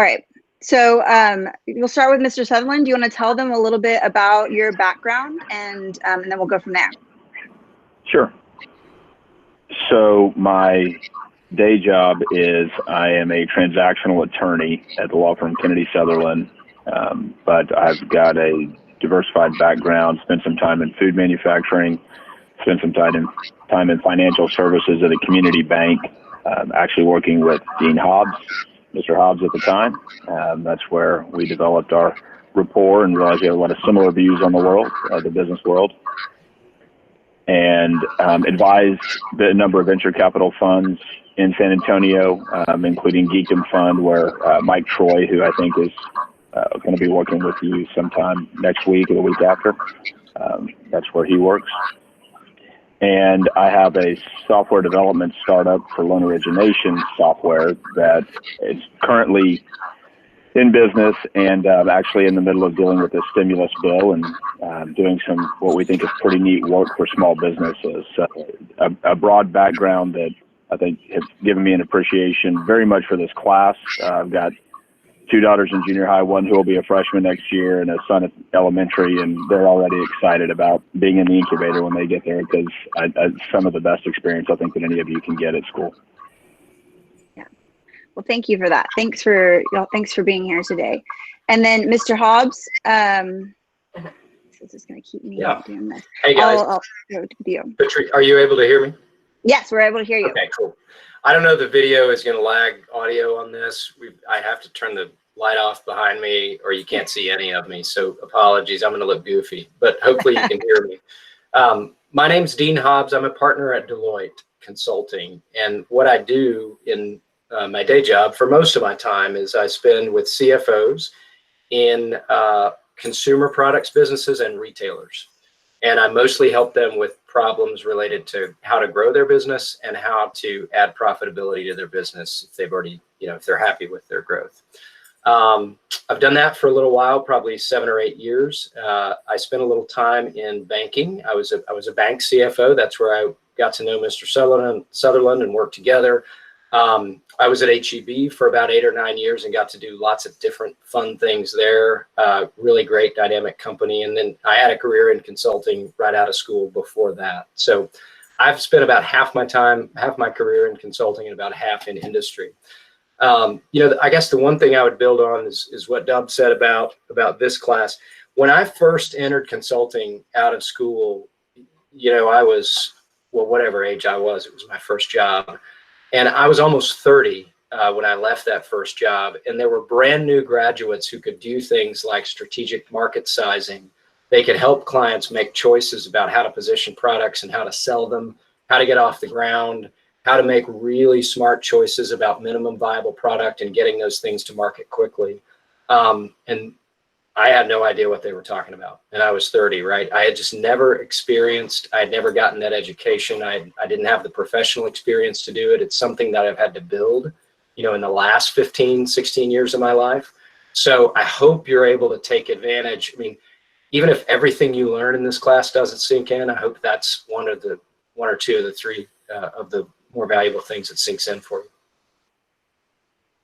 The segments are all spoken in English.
All right. So we'll start with Mr. Sutherland. Do you want to tell them a little bit about your background, and then we'll go from there? Sure. So my day job is I am a transactional attorney at the law firm Kennedy Sutherland, but I've got a diversified background, spent some time in food manufacturing, spent some time in financial services at a community bank, actually working with Dean Hobbs, Mr. Hobbs at the time. That's where we developed our rapport and realized we had a lot of similar views on the world, the business world. And advised the number of venture capital funds in San Antonio, including Geekdom Fund, where Mike Troy, who I think is going to be working with you sometime next week or the week after, that's where he works. And I have a software development startup for loan origination software that is currently in business and actually in the middle of dealing with the stimulus bill and doing some what we think is pretty neat work for small businesses. A broad background that I think has given me an appreciation very much for this class. I've got 2 daughters in junior high, one who will be a freshman next year and a son at elementary, and they're already excited about being in the incubator when they get there because it's some of the best experience I think that any of you can get at school. Yeah. Well, thank you for that. Thanks for being here today. And then Mr. Hobbs, this is going to keep me doing this. Hey guys, I'll go with you. Patrick, are you able to hear me? Yes, we're able to hear you. Okay, cool. I don't know if the video is going to lag audio on this. I have to turn the light off behind me or you can't see any of me. So apologies, I'm going to look goofy, but hopefully you can hear me. My name's Dean Hobbs. I'm a partner at Deloitte Consulting. And what I do in my day job for most of my time is I spend with CFOs in consumer products businesses and retailers. And I mostly help them with problems related to how to grow their business and how to add profitability to their business if they've already, if they're happy with their growth. I've done that for a little while, probably 7 or 8 years. I spent a little time in banking. I was a bank CFO. That's where I got to know Mr. Sutherland and worked together. I was at HEB for about 8 or 9 years and got to do lots of different fun things there. Really great dynamic company. And then I had a career in consulting right out of school before that. So I've spent about half my career in consulting and about half in industry. I guess the one thing I would build on is what Dub said about this class. When I first entered consulting out of school, I was, well, whatever age I was, it was my first job. And I was almost 30 when I left that first job. And there were brand new graduates who could do things like strategic market sizing. They could help clients make choices about how to position products and how to sell them, how to get off the ground, how to make really smart choices about minimum viable product and getting those things to market quickly. And I had no idea what they were talking about. And I was 30, right? I had just never experienced, I had never gotten that education. I didn't have the professional experience to do it. It's something that I've had to build, in the last 15, 16 years of my life. So I hope you're able to take advantage. I mean, even if everything you learn in this class doesn't sink in, I hope that's one or two of the three of the more valuable things that sinks in for you.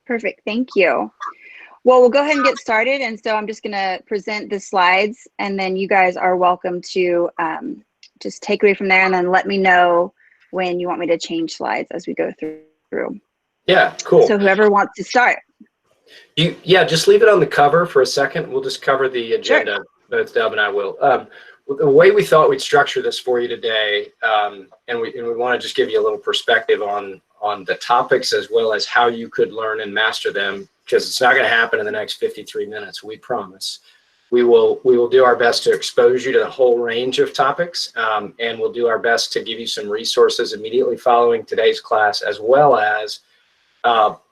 Perfect. Thank you. Well, we'll go ahead and get started. And so I'm just going to present the slides, and then you guys are welcome to just take away from there and then let me know when you want me to change slides as we go through. Yeah, cool. So whoever wants to start. Just leave it on the cover for a second. We'll just cover the agenda. Sure. Both Deb and I will. The way we thought we'd structure this for you today, and we want to just give you a little perspective on the topics as well as how you could learn and master them, because it's not going to happen in the next 53 minutes, we promise. We will do our best to expose you to the whole range of topics, and we'll do our best to give you some resources immediately following today's class, as well as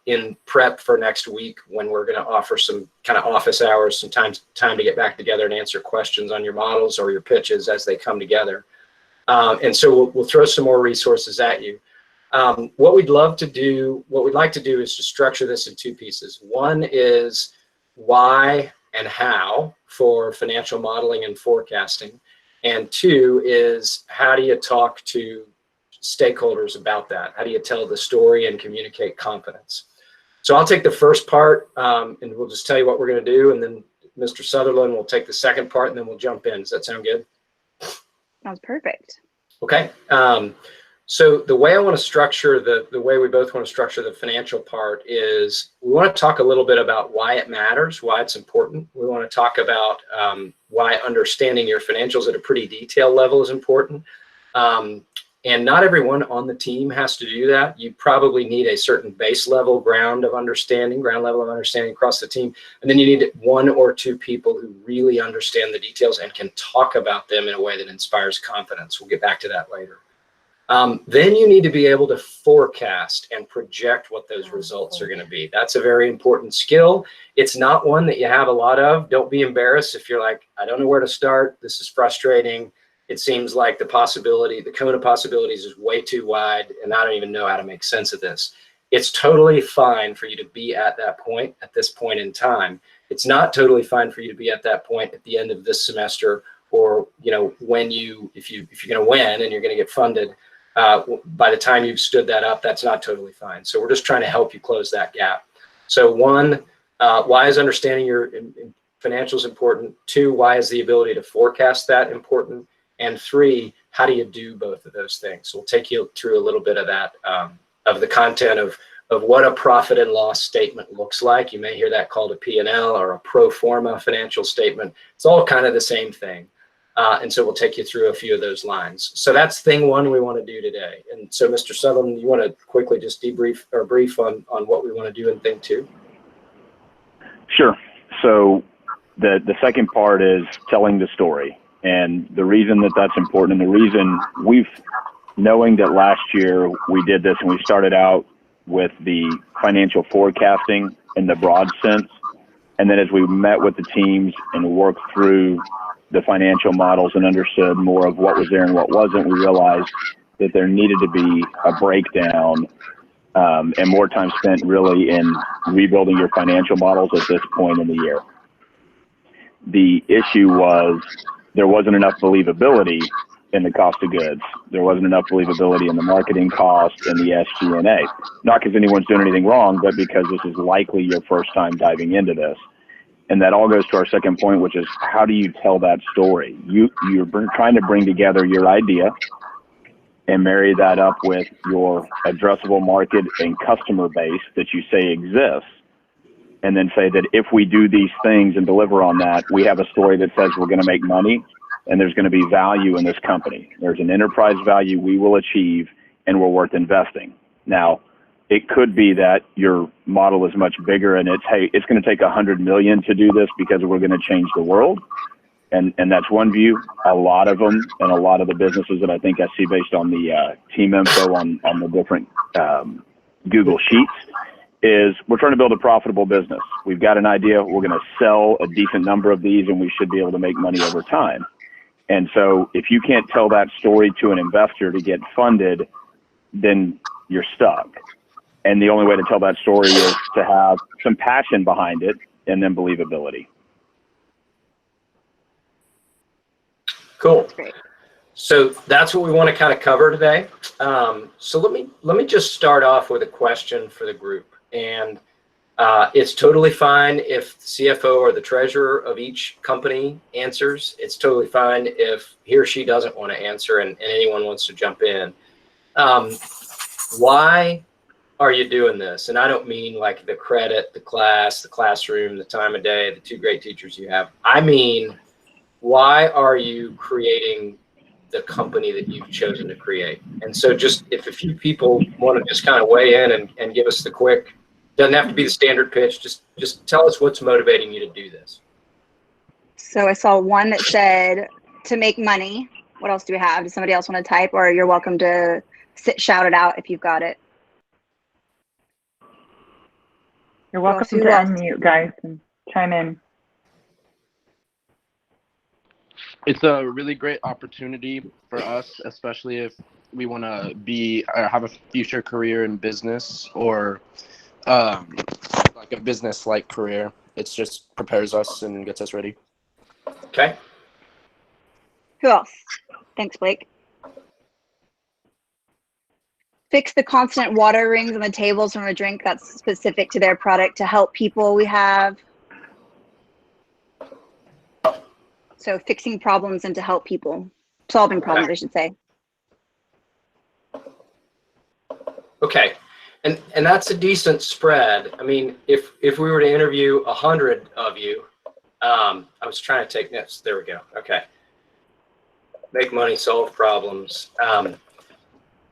in prep for next week when we're going to offer some kind of office hours, some time to get back together and answer questions on your models or your pitches as they come together. And so we'll throw some more resources at you. What we'd like to do is to structure this in 2 pieces. One is why and how for financial modeling and forecasting. And 2 is how do you talk to stakeholders about that? How do you tell the story and communicate confidence? So I'll take the first part, and we'll just tell you what we're going to do, and then Mr. Sutherland will take the second part, and then we'll jump in. Does that sound good? Sounds perfect. Okay. So the way I want to structure the way we both want to structure the financial part is we want to talk a little bit about why it matters, why it's important. We want to talk about why understanding your financials at a pretty detailed level is important. And not everyone on the team has to do that. You probably need a certain base level ground level of understanding across the team. And then you need one or two people who really understand the details and can talk about them in a way that inspires confidence. We'll get back to that later. Then you need to be able to forecast and project what those results are going to be. That's a very important skill. It's not one that you have a lot of. Don't be embarrassed if you're like, I don't know where to start. This is frustrating. It seems like the cone of possibilities is way too wide, and I don't even know how to make sense of this. It's totally fine for you to be at that point, at this point in time. It's not totally fine for you to be at that point at the end of this semester, or if you're going to win and you're going to get funded. By the time you've stood that up, that's not totally fine. So we're just trying to help you close that gap. So one, why is understanding your financials important? Two, why is the ability to forecast that important? And three, how do you do both of those things? So we'll take you through a little bit of that, of the content of what a profit and loss statement looks like. You may hear that called a P&L or a pro forma financial statement. It's all kind of the same thing. And so we'll take you through a few of those lines. So that's thing one we want to do today. And so, Mr. Sutherland, you want to quickly just brief on what we want to do in thing two? Sure. So the second part is telling the story. And the reason that that's important, and the reason knowing that last year we did this and we started out with the financial forecasting in the broad sense. And then as we met with the teams and worked through the financial models and understood more of what was there and what wasn't, we realized that there needed to be a breakdown and more time spent really in rebuilding your financial models at this point in the year. The issue was there wasn't enough believability in the cost of goods. There wasn't enough believability in the marketing cost and the SG&A. Not because anyone's doing anything wrong, but because this is likely your first time diving into this. And that all goes to our second point, which is how do you tell that story? You're trying to bring together your idea and marry that up with your addressable market and customer base that you say exists, and then say that if we do these things and deliver on that, we have a story that says we're going to make money and there's going to be value in this company. There's an enterprise value we will achieve and we're worth investing. Now, it could be that your model is much bigger and it's going to take 100 million to do this because we're going to change the world. And that's one view. A lot of them and a lot of the businesses that I think I see based on the team info on the different Google Sheets is we're trying to build a profitable business. We've got an idea. We're going to sell a decent number of these and we should be able to make money over time. And so if you can't tell that story to an investor to get funded, then you're stuck. And the only way to tell that story is to have some passion behind it and then believability. Cool. So that's what we want to kind of cover today. So let me just start off with a question for the group. And it's totally fine if the CFO or the treasurer of each company answers. It's totally fine if he or she doesn't want to answer and anyone wants to jump in. Why are you doing this? And I don't mean like the credit, the class, the classroom, the time of day, the two great teachers you have. I mean, why are you creating the company that you've chosen to create? And so just if a few people want to just kind of weigh in and give us the quick, doesn't have to be the standard pitch, just tell us what's motivating you to do this. So I saw one that said to make money. What else do we have? Does somebody else want to type, or you're welcome to shout it out if you've got it? You're welcome to unmute, guys, and chime in. It's a really great opportunity for us, especially if we want to have a future career in business or like a business-like career. It just prepares us and gets us ready. Okay. Who else? Thanks, Blake. fix the constant water rings on the tables from a drink that's specific to their product to help people we have. So fixing problems and to help people, solving problems, I should say. Okay, and that's a decent spread. I mean, if we were to interview 100 of you, I was trying to take notes. There we go. Okay, make money, solve problems,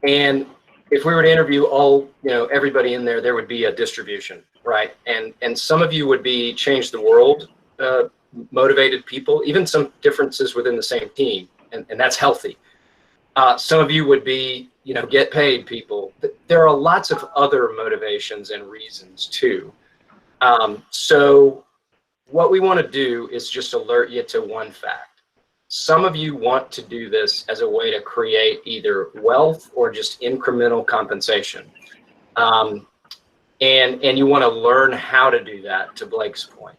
and if we were to interview all, everybody in there, there would be a distribution, right? And some of you would be change the world motivated people, even some differences within the same team, and that's healthy. Some of you would be, get paid people. There are lots of other motivations and reasons too. So what we want to do is just alert you to one fact. Some of you want to do this as a way to create either wealth or just incremental compensation. And you want to learn how to do that, to Blake's point,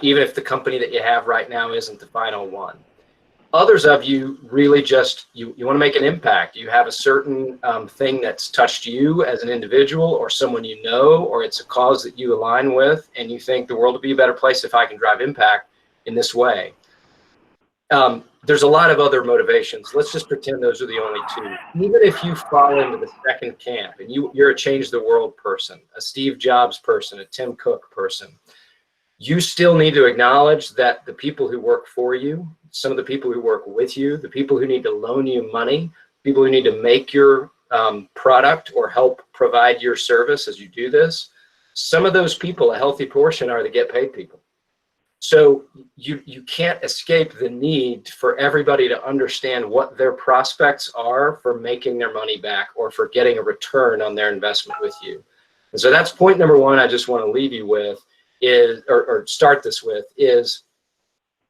even if the company that you have right now isn't the final one. Others of you really just, you want to make an impact. You have a certain thing that's touched you as an individual or someone you know, or it's a cause that you align with, and you think the world would be a better place if I can drive impact in this way. There's a lot of other motivations. Let's just pretend those are the only two. Even if you fall into the second camp and you're a change the world person, a Steve Jobs person, a Tim Cook person, you still need to acknowledge that the people who work for you, some of the people who work with you, the people who need to loan you money, people who need to make your product or help provide your service as you do this, some of those people, a healthy portion, are the get paid people. So you can't escape the need for everybody to understand what their prospects are for making their money back or for getting a return on their investment with you. And so that's point number one I just want to leave you with is, or start this with, is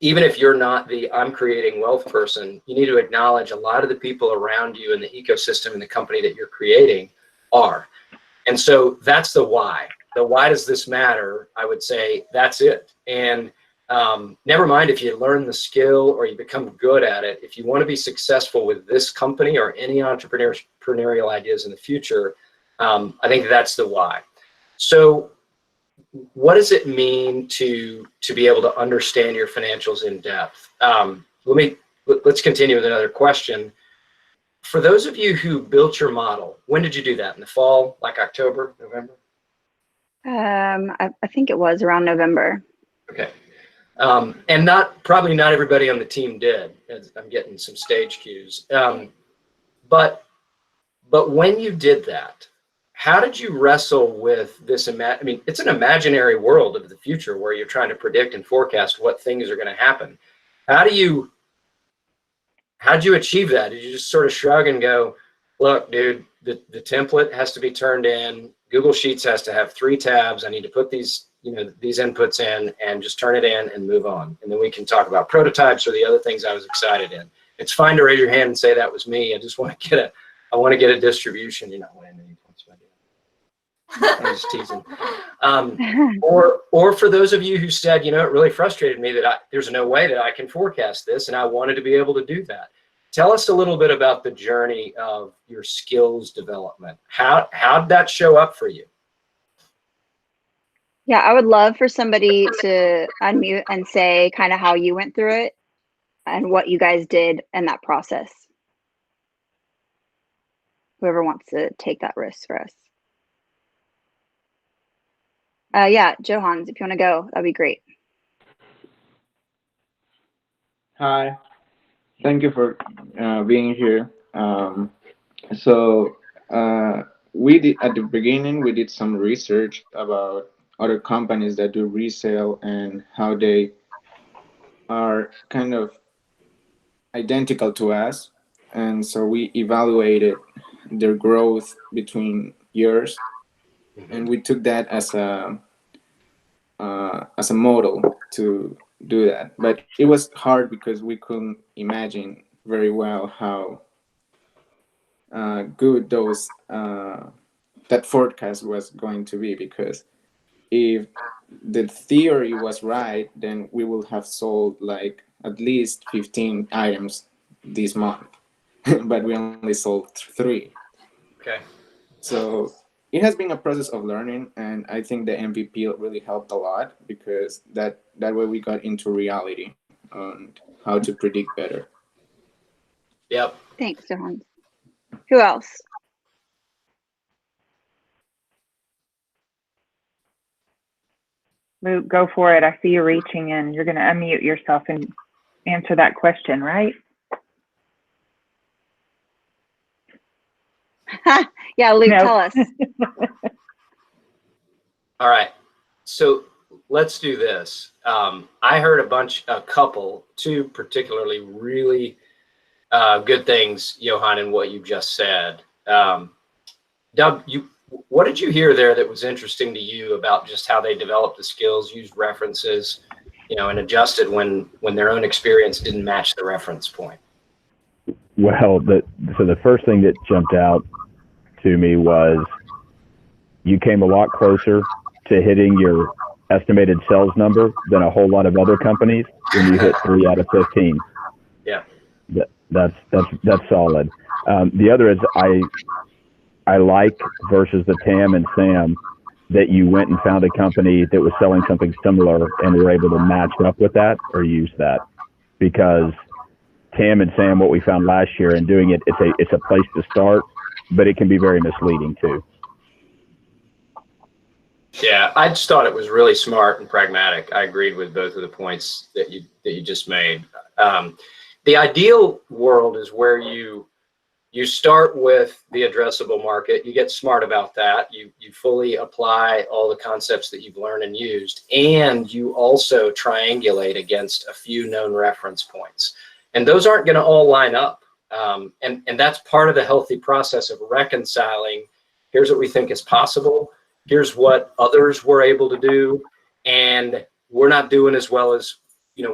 even if you're not the I'm creating wealth person, you need to acknowledge a lot of the people around you in the ecosystem and the company that you're creating are. And so that's the why. The why does this matter? I would say that's it. And never mind if you learn the skill or you become good at it. If you want to be successful with this company or any entrepreneurial ideas in the future, I think that's the why. So what does it mean to be able to understand your financials in depth? Let's continue with another question. For those of you who built your model, when did you do that? In the fall, like October, November? I think it was around November. Okay. And probably not everybody on the team did, as I'm getting some stage cues. But when you did that, how did you wrestle with this? I mean, it's an imaginary world of the future where you're trying to predict and forecast what things are going to happen. How'd you achieve that? Did you just sort of shrug and go, look, dude, the template has to be turned in. Google Sheets has to have 3 tabs. I need to put these inputs in and just turn it in and move on. And then we can talk about prototypes or the other things I was excited in. It's fine to raise your hand and say that was me. I just want to get a distribution. You're not winning any points by doing that. I'm just teasing. Or for those of you who said, it really frustrated me that there's no way that I can forecast this, and I wanted to be able to do that. Tell us a little bit about the journey of your skills development. How'd that show up for you? Yeah, I would love for somebody to unmute and say kind of how you went through it and what you guys did in that process. Whoever wants to take that risk for us. Yeah, Johans, if you want to go, that'd be great. Hi, thank you for being here. We did at the beginning, we did some research about other companies that do resale and how they are kind of identical to us. And so we evaluated their growth between years, and we took that as a model to do that. But it was hard because we couldn't imagine very well how good that forecast was going to be, because if the theory was right, then we will have sold like at least 15 items this month, but we only sold 3. Okay. So it has been a process of learning, and I think the MVP really helped a lot because that way we got into reality on how to predict better. Yep. Thanks, Johan. Who else? Luke, go for it. I see you reaching in. You're going to unmute yourself and answer that question, right? Yeah, Luke, No. tell us. All right. So let's do this. I heard a couple, two particularly really good things, Johan, in what you just said. Doug, what did you hear there that was interesting to you about just how they developed the skills, used references, and adjusted when their own experience didn't match the reference point? Well, so the first thing that jumped out to me was you came a lot closer to hitting your estimated sales number than a whole lot of other companies when you hit 3 out of 15. Yeah. That's solid. The other is I like versus the TAM and SAM that you went and found a company that was selling something similar and were able to match up with that or use that, because TAM and SAM, what we found last year and doing it, it's a place to start, but it can be very misleading too. Yeah, I just thought it was really smart and pragmatic. I agreed with both of the points that you just made. The ideal world is where you start with the addressable market. You get smart about that. You fully apply all the concepts that you've learned and used, and you also triangulate against a few known reference points. And those aren't going to all line up. And that's part of the healthy process of reconciling. Here's what we think is possible. Here's what others were able to do, and we're not doing as well as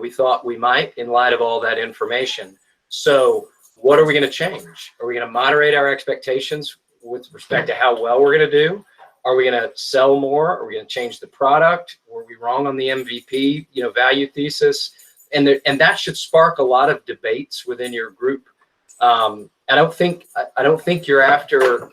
we thought we might in light of all that information. So what are we going to change? Are we going to moderate our expectations with respect to how well we're going to do? Are we going to sell more? Are we going to change the product? Were we wrong on the MVP, value thesis? And that should spark a lot of debates within your group. I don't think you're after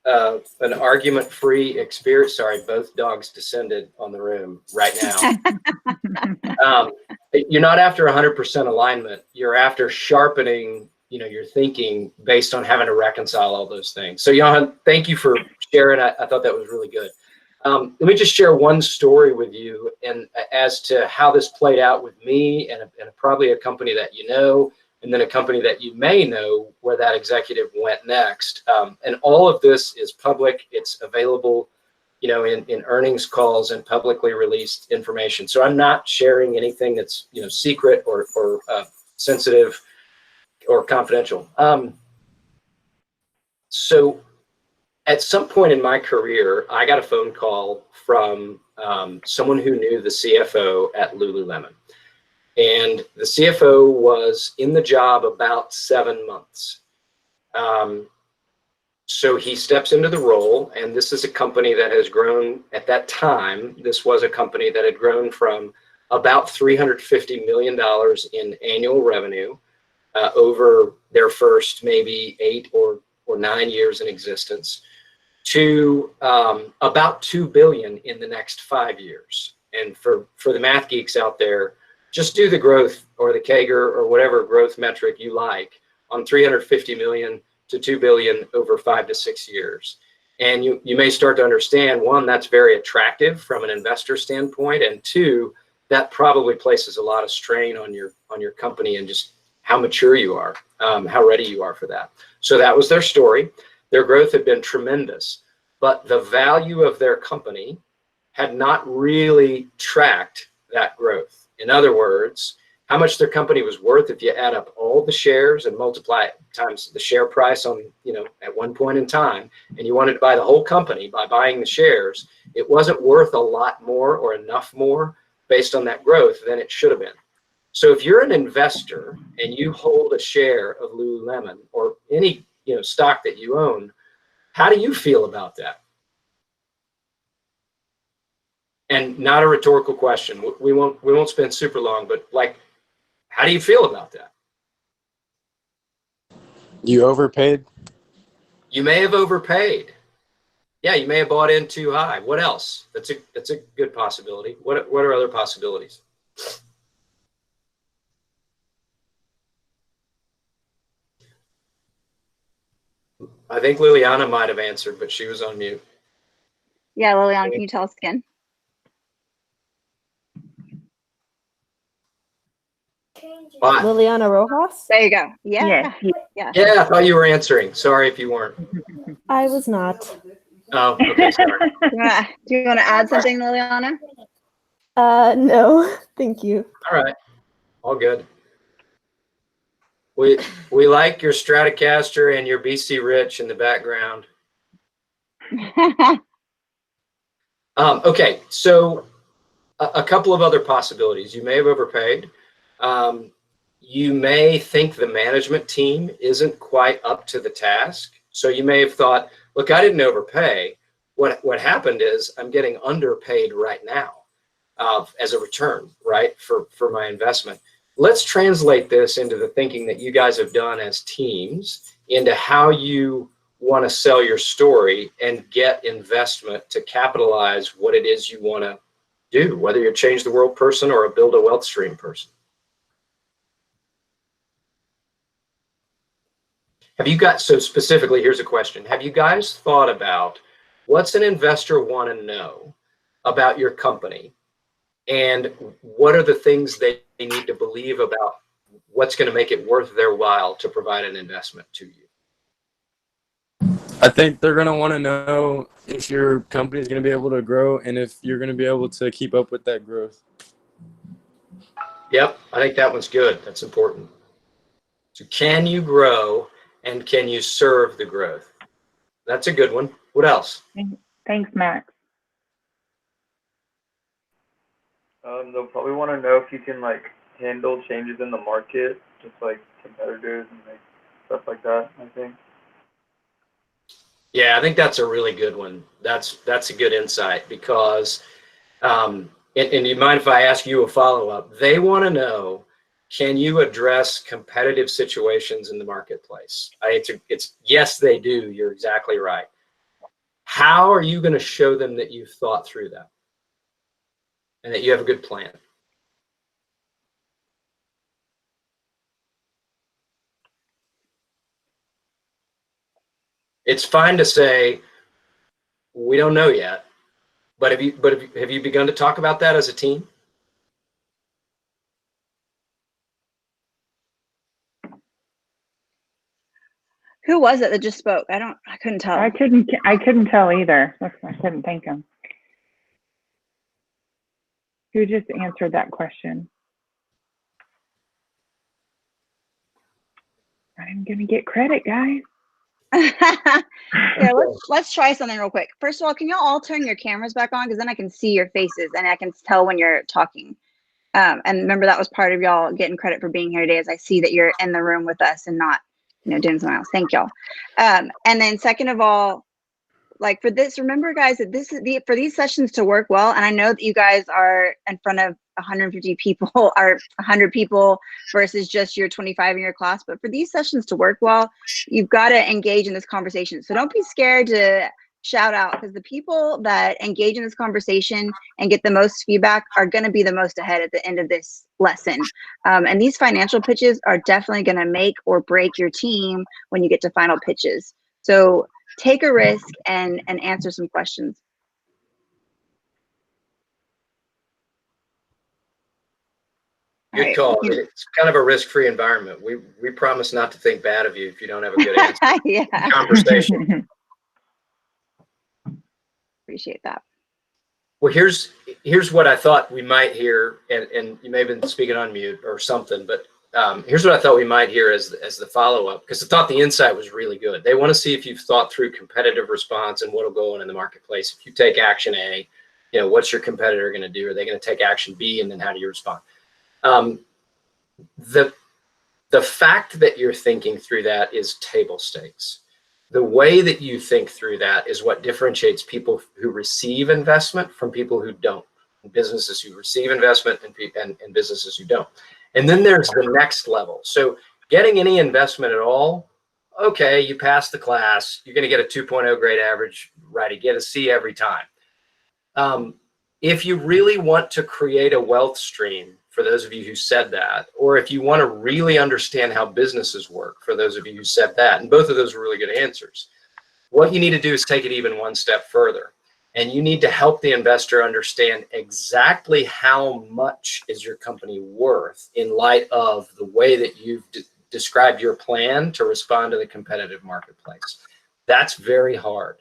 an argument-free experience. Sorry, both dogs descended on the room right now. You're not after 100% alignment. You're after sharpening, your thinking based on having to reconcile all those things. So, Johan, thank you for sharing. I thought that was really good. Let me just share one story with you, and as to how this played out with me and probably a company that and then a company that you may know where that executive went next. And all of this is public. It's available, in earnings calls and publicly released information. So I'm not sharing anything that's, secret or sensitive or confidential. So at some point in my career, I got a phone call from someone who knew the CFO at Lululemon. And the CFO was in the job about 7 months. So he steps into the role, and this is a company that has grown at that time. This was a company that had grown from about $350 million in annual revenue over their first maybe 8 or 9 years in existence to about $2 billion in the next 5 years. And for the math geeks out there, just do the growth or the CAGR or whatever growth metric you like on 350 million to 2 billion over 5 to 6 years. And you may start to understand, one, that's very attractive from an investor standpoint, and two, that probably places a lot of strain on your company and just how mature you are, how ready you are for that. So that was their story. Their growth had been tremendous, but the value of their company had not really tracked that growth. In other words, how much their company was worth if you add up all the shares and multiply it times the share price on, at one point in time, and you wanted to buy the whole company by buying the shares, it wasn't worth a lot more or enough more based on that growth than it should have been. So if you're an investor and you hold a share of Lululemon or any, stock that you own, how do you feel about that? And not a rhetorical question. We won't spend super long, but how do you feel about that? You overpaid? You may have overpaid. Yeah, you may have bought in too high. What else? That's a good possibility. What are other possibilities? I think Liliana might have answered, but she was on mute. Yeah, Liliana, can you tell us again? Liliana Rojas? There you go. Yeah. Yes. Yeah. Yeah, I thought you were answering. Sorry if you weren't. I was not. Oh, okay, sorry. Do you want to add something, Liliana? No, thank you. All right, all good. We like your Stratocaster and your BC Rich in the background. Okay, so a couple of other possibilities. You may have overpaid. You may think the management team isn't quite up to the task. So you may have thought, look, I didn't overpay. What happened is I'm getting underpaid right now as a return, right, for my investment. Let's translate this into the thinking that you guys have done as teams into how you want to sell your story and get investment to capitalize what it is you want to do, whether you're a change the world person or a build a wealth stream person. Have you got, so specifically, here's a question. Have you guys thought about what's an investor want to know about your company? And what are the things they need to believe about what's going to make it worth their while to provide an investment to you? I think they're going to want to know if your company is going to be able to grow and if you're going to be able to keep up with that growth. Yep, I think that one's good. That's important. So can you grow and can you serve the growth? That's a good one. What else? Thanks, Max. They'll probably want to know if you can like handle changes in the market, just like competitors and like stuff like that, I think. Yeah, I think that's a really good one. That's a good insight because, and you mind if I ask you a follow-up? They want to know, can you address competitive situations in the marketplace? It's yes, they do. You're exactly right. How are you going to show them that you've thought through that and that you have a good plan? It's fine to say, we don't know yet, but have you begun to talk about that as a team? Who was it that just spoke? I couldn't tell. I couldn't tell either. I couldn't think of. Who just answered that question? I'm gonna get credit, guys. Here, let's try something real quick. First of all, can y'all all turn your cameras back on? Because then I can see your faces and I can tell when you're talking. And remember, that was part of y'all getting credit for being here today, as I see that you're in the room with us and not, doing something else. Thank y'all. And then second of all, like for this, remember guys, that this is for these sessions to work well. And I know that you guys are in front of 150 people or 100 people versus just your 25 in your class. But for these sessions to work well, you've got to engage in this conversation. So don't be scared to shout out, because the people that engage in this conversation and get the most feedback are going to be the most ahead at the end of this lesson. And these financial pitches are definitely going to make or break your team when you get to final pitches. So take a risk and answer some questions. Good call. It's kind of a risk-free environment. We promise not to think bad of you if you don't have a good answer. Yeah. Conversation. Appreciate that. Well, here's what I thought we might hear, and you may have been speaking on mute or something, but here's what I thought we might hear as the follow-up, because I thought the insight was really good. They want to see if you've thought through competitive response and what'll go on in the marketplace. If you take action A, what's your competitor going to do? Are they going to take action B, and then how do you respond? The fact that you're thinking through that is table stakes. The way that you think through that is what differentiates people who receive investment from people who don't. Businesses who receive investment and businesses who don't. And then there's the next level. So getting any investment at all okay, you passed the class, you're going to get a 2.0 grade average, right? You get a C every time. If you really want to create a wealth stream, for those of you who said that, or if you want to really understand how businesses work, for those of you who said that, and both of those were really good answers, what you need to do is take it even one step further. And you need to help the investor understand exactly how much is your company worth in light of the way that you've described your plan to respond to the competitive marketplace. That's very hard.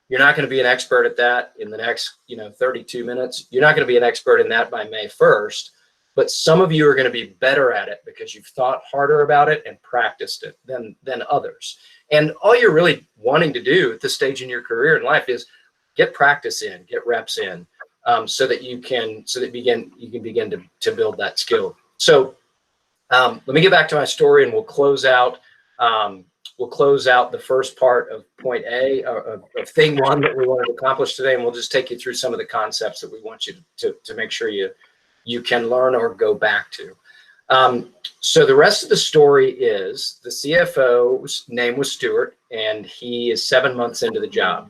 You're not going to be an expert at that in the next 32 minutes. You're not going to be an expert in that by May 1st, but some of you are going to be better at it because you've thought harder about it and practiced it than others. And all you're really wanting to do at this stage in your career in life is get practice in, get reps in, so that you can begin to build that skill. So let me get back to my story, and we'll close out the first part of point A, of thing one that we wanted to accomplish today, and we'll just take you through some of the concepts that we want you to make sure you can learn or go back to. So the rest of the story is the CFO's name was Stuart, and he is 7 months into the job.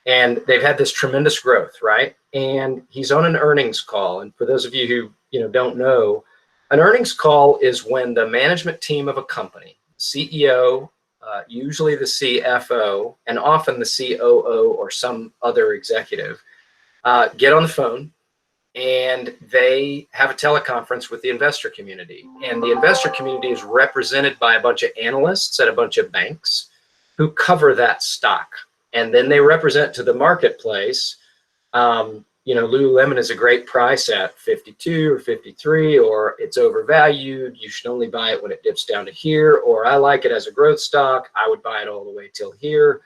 And they've had this tremendous growth, right? And he's on an earnings call. And for those of you who don't know, an earnings call is when the management team of a company, CEO, usually the CFO, and often the COO or some other executive, get on the phone and they have a teleconference with the investor community. And the investor community is represented by a bunch of analysts at a bunch of banks who cover that stock. And then they represent to the marketplace, Lululemon is a great price at 52 or 53, or it's overvalued. You should only buy it when it dips down to here, or I like it as a growth stock. I would buy it all the way till here.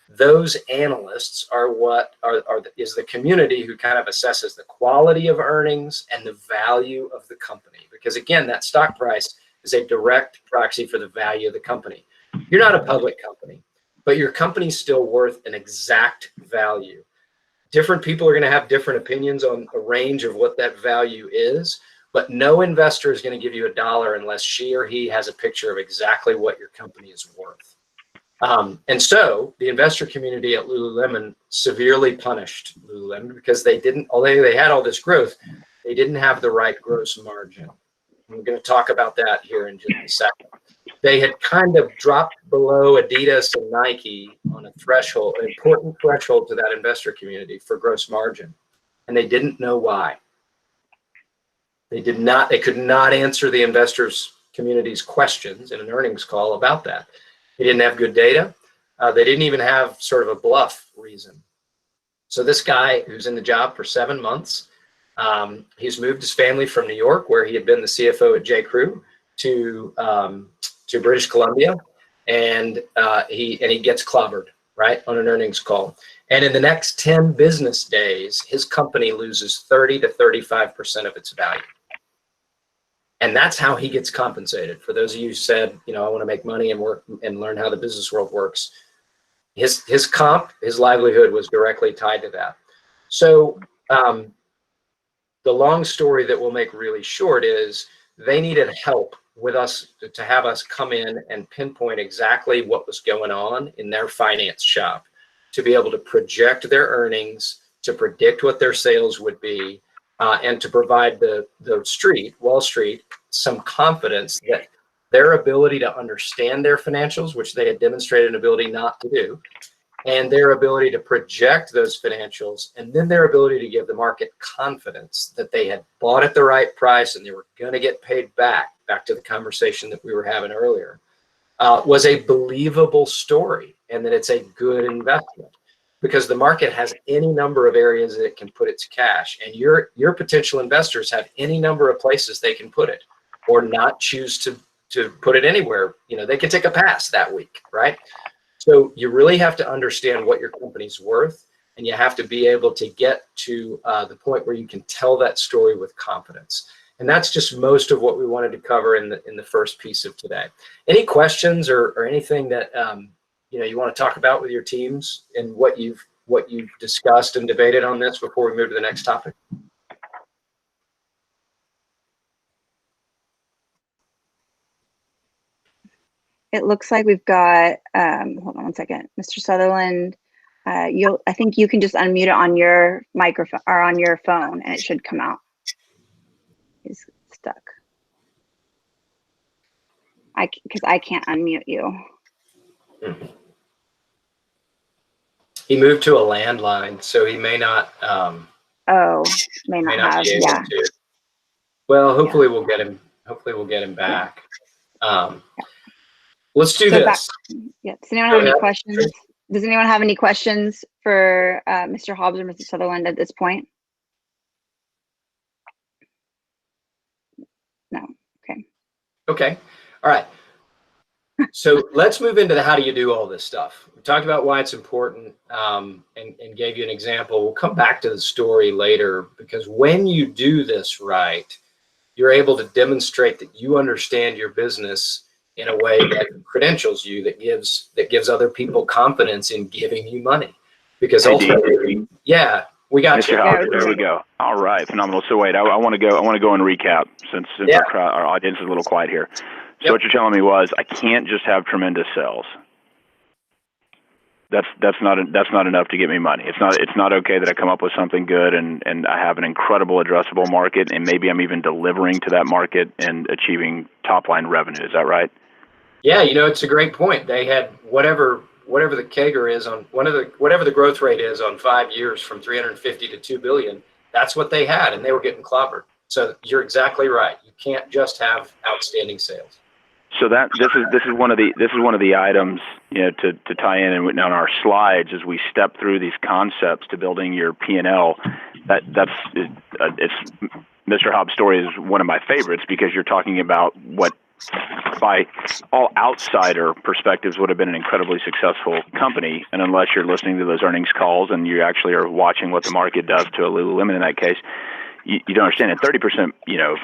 Those analysts are is the community who kind of assesses the quality of earnings and the value of the company. Because again, that stock price is a direct proxy for the value of the company. You're not a public company, but your company's still worth an exact value. Different people are going to have different opinions on a range of what that value is, but no investor is going to give you $1 unless she or he has a picture of exactly what your company is worth. And so the investor community at Lululemon severely punished Lululemon because they didn't, although they had all this growth, they didn't have the right gross margin. I'm going to talk about that here in just a second. They had kind of dropped below Adidas and Nike on a threshold, an important threshold to that investor community for gross margin. And they didn't know why. They could not answer the investors community's questions in an earnings call about that. They didn't have good data. They didn't even have sort of a bluff reason. So this guy who's in the job for 7 months, he's moved his family from New York, where he had been the CFO at J. Crew, to British Columbia, and he gets clobbered, right, on an earnings call. And in the next 10 business days, his company loses 30 to 35% of its value. And that's how he gets compensated. For those of you who said, I want to make money and work and learn how the business world works, his livelihood was directly tied to that. So the long story that we'll make really short is they needed help with us to have us come in and pinpoint exactly what was going on in their finance shop, to be able to project their earnings, to predict what their sales would be, and to provide the Wall Street, some confidence that their ability to understand their financials, which they had demonstrated an ability not to do, and their ability to project those financials, and then their ability to give the market confidence that they had bought at the right price and they were going to get paid back to the conversation that we were having earlier, was a believable story, and that it's a good investment. Because the market has any number of areas that it can put its cash, and your potential investors have any number of places they can put it, or not choose to put it anywhere. They can take a pass that week, right? So you really have to understand what your company's worth, and you have to be able to get to the point where you can tell that story with confidence. And that's just most of what we wanted to cover in the first piece of today. Any questions or anything that you want to talk about with your teams and what you've discussed and debated on this before we move to the next topic? It looks like we've got, hold on one second, Mr. Sutherland. I think you can just unmute it on your microphone or on your phone, and it should come out. He's stuck. Because I can't unmute you. He moved to a landline, so he may not. May not have. Be able to. Well, hopefully we'll get him. Hopefully we'll get him back. Let's do this. Does anyone have any questions? Does anyone have any questions for Mr. Hobbs or Mr. Sutherland at this point? No. Okay. Okay. All right. So let's move into the how do you do all this stuff. We talked about why it's important and gave you an example. We'll come back to the story later, because when you do this right, you're able to demonstrate that you understand your business in a way that credentials you, that gives other people confidence in giving you money. Because ultimately, we got you. Hobbs, there we go. All right, phenomenal. So wait, I want to go and recap since our audience is a little quiet here. So what you're telling me was I can't just have tremendous sales. That's not enough to get me money. It's not okay that I come up with something good and I have an incredible addressable market, and maybe I'm even delivering to that market and achieving top line revenue. Is that right? Yeah, it's a great point. They had whatever the CAGR is on whatever the growth rate is on 5 years from 350 to 2 billion. That's what they had, and they were getting clobbered. So you're exactly right. You can't just have outstanding sales. So this is one of the items, to tie in and on our slides as we step through these concepts to building your P&L. It's Mr. Hobbs' story is one of my favorites, because you're talking about what by all outsider perspectives would have been an incredibly successful company, and unless you're listening to those earnings calls and you actually are watching what the market does to a Lululemon in that case, you don't understand it. 30%,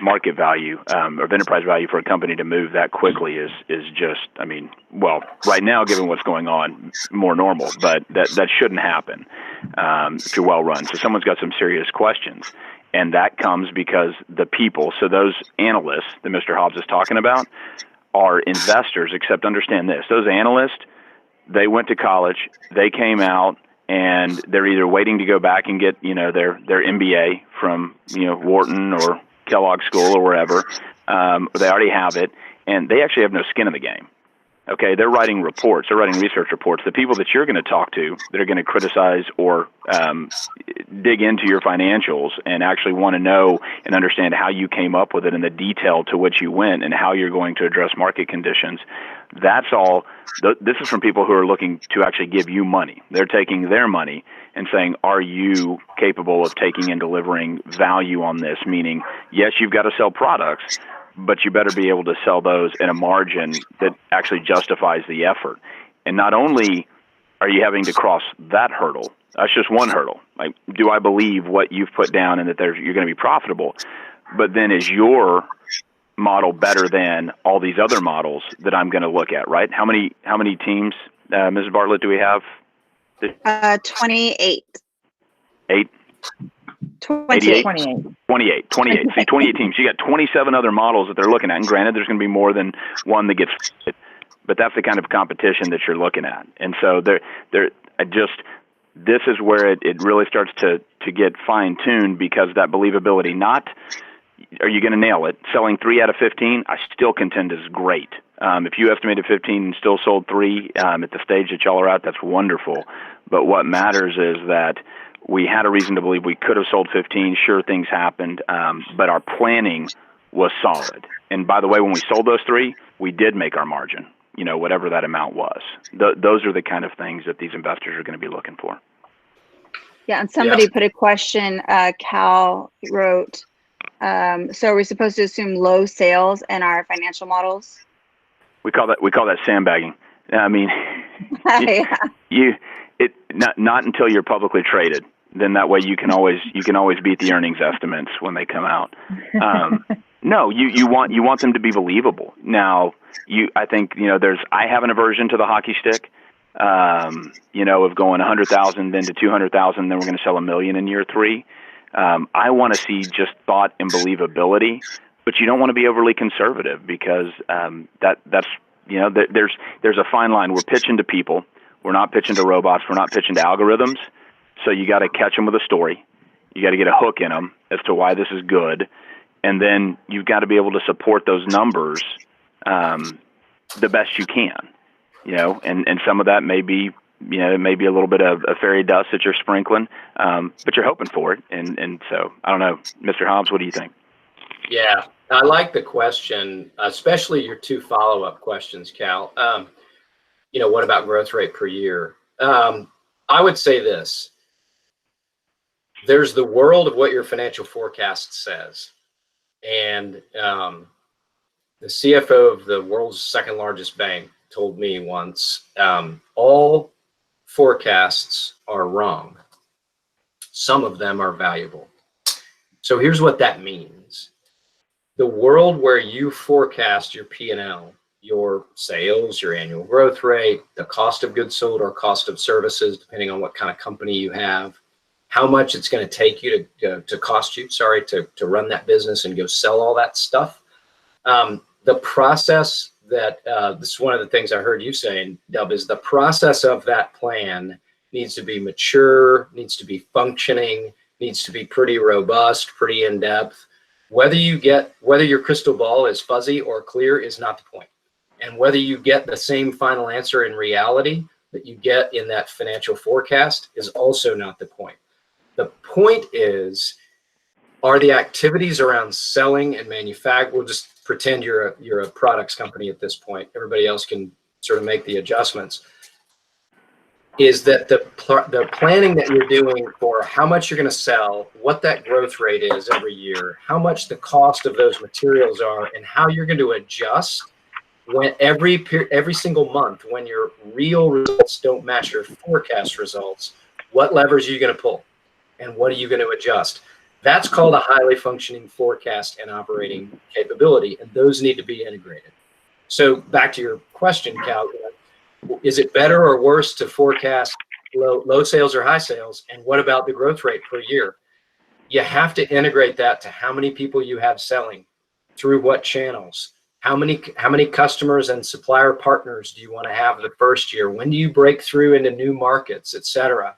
market value of enterprise value for a company to move that quickly is just, right now, given what's going on, more normal, but that shouldn't happen if you're well run. So someone's got some serious questions, and that comes because the people, so those analysts that Mr. Hobbs is talking about, are investors. Except understand this: those analysts, they went to college, they came out, and they're either waiting to go back and get, their MBA from, Wharton or Kellogg School or wherever. They already have it, and they actually have no skin in the game. Okay, they're writing reports. They're writing research reports. The people that you're going to talk to that are going to criticize or dig into your financials and actually want to know and understand how you came up with it and the detail to which you went and how you're going to address market conditions, that's all. This is from people who are looking to actually give you money. They're taking their money and saying, are you capable of taking and delivering value on this? Meaning, yes, you've got to sell products, but you better be able to sell those in a margin that actually justifies the effort. And not only are you having to cross that hurdle, that's just one hurdle. Like, do I believe what you've put down and that you're going to be profitable? But then is your model better than all these other models that I'm going to look at, right? How many teams, Mrs. Bartlett, do we have? 28. 8? 28. 28. See, 28 teams. You got 27 other models that they're looking at. And granted, there's going to be more than one that gets fit, but that's the kind of competition that you're looking at. And so this is where it really starts to get fine-tuned, because that believability, not are you going to nail it? Selling 3 out of 15, I still contend is great. If you estimated 15 and still sold 3 at the stage that y'all are at, that's wonderful. But what matters is that we had a reason to believe we could have sold 15. Sure, things happened, but our planning was solid. And by the way, when we sold those 3, we did make our margin, whatever that amount was. Those are the kind of things that these investors are going to be looking for. Yeah, and somebody put a question, Cal wrote, so are we supposed to assume low sales in our financial models? We call that sandbagging. I mean, not until you're publicly traded. Then that way you can always beat the earnings estimates when they come out. No, you want them to be believable. Now, I think I have an aversion to the hockey stick. Of going 100,000 then to 200,000, then we're going to sell $1 million in year 3. I want to see just thought and believability, but you don't want to be overly conservative, because that's there's a fine line. We're pitching to people. We're not pitching to robots. We're not pitching to algorithms. So you got to catch them with a story. You got to get a hook in them as to why this is good. And then you've got to be able to support those numbers the best you can, and some of that may be, it may be a little bit of a fairy dust that you're sprinkling, but you're hoping for it. And so, I don't know, Mr. Hobbs, what do you think? Yeah, I like the question, especially your two follow-up questions, Cal. What about growth rate per year? I would say this. There's the world of what your financial forecast says. And the CFO of the world's second largest bank told me once, all forecasts are wrong. Some of them are valuable. So here's what that means. The world where you forecast your P&L, your sales, your annual growth rate, the cost of goods sold or cost of services, depending on what kind of company you have, how much it's going to take you to cost you, to run that business and go sell all that stuff. The process that, this is one of the things I heard you saying, Dub, is the process of that plan needs to be mature, needs to be functioning, needs to be pretty robust, pretty in-depth. Whether your crystal ball is fuzzy or clear is not the point. And whether you get the same final answer in reality that you get in that financial forecast is also not the point. The point is, are the activities around selling and manufacturing, we'll just pretend you're a products company at this point, everybody else can sort of make the adjustments, is that the planning that you're doing for how much you're going to sell, what that growth rate is every year, how much the cost of those materials are, and how you're going to adjust when every single month when your real results don't match your forecast results, what levers are you going to pull and what are you going to adjust? That's called a highly functioning forecast and operating capability, and those need to be integrated. So back to your question, Cal, is it better or worse to forecast low sales or high sales? And what about the growth rate per year? You have to integrate that to how many people you have selling, through what channels, how many customers and supplier partners do you want to have the first year? When do you break through into new markets, et cetera?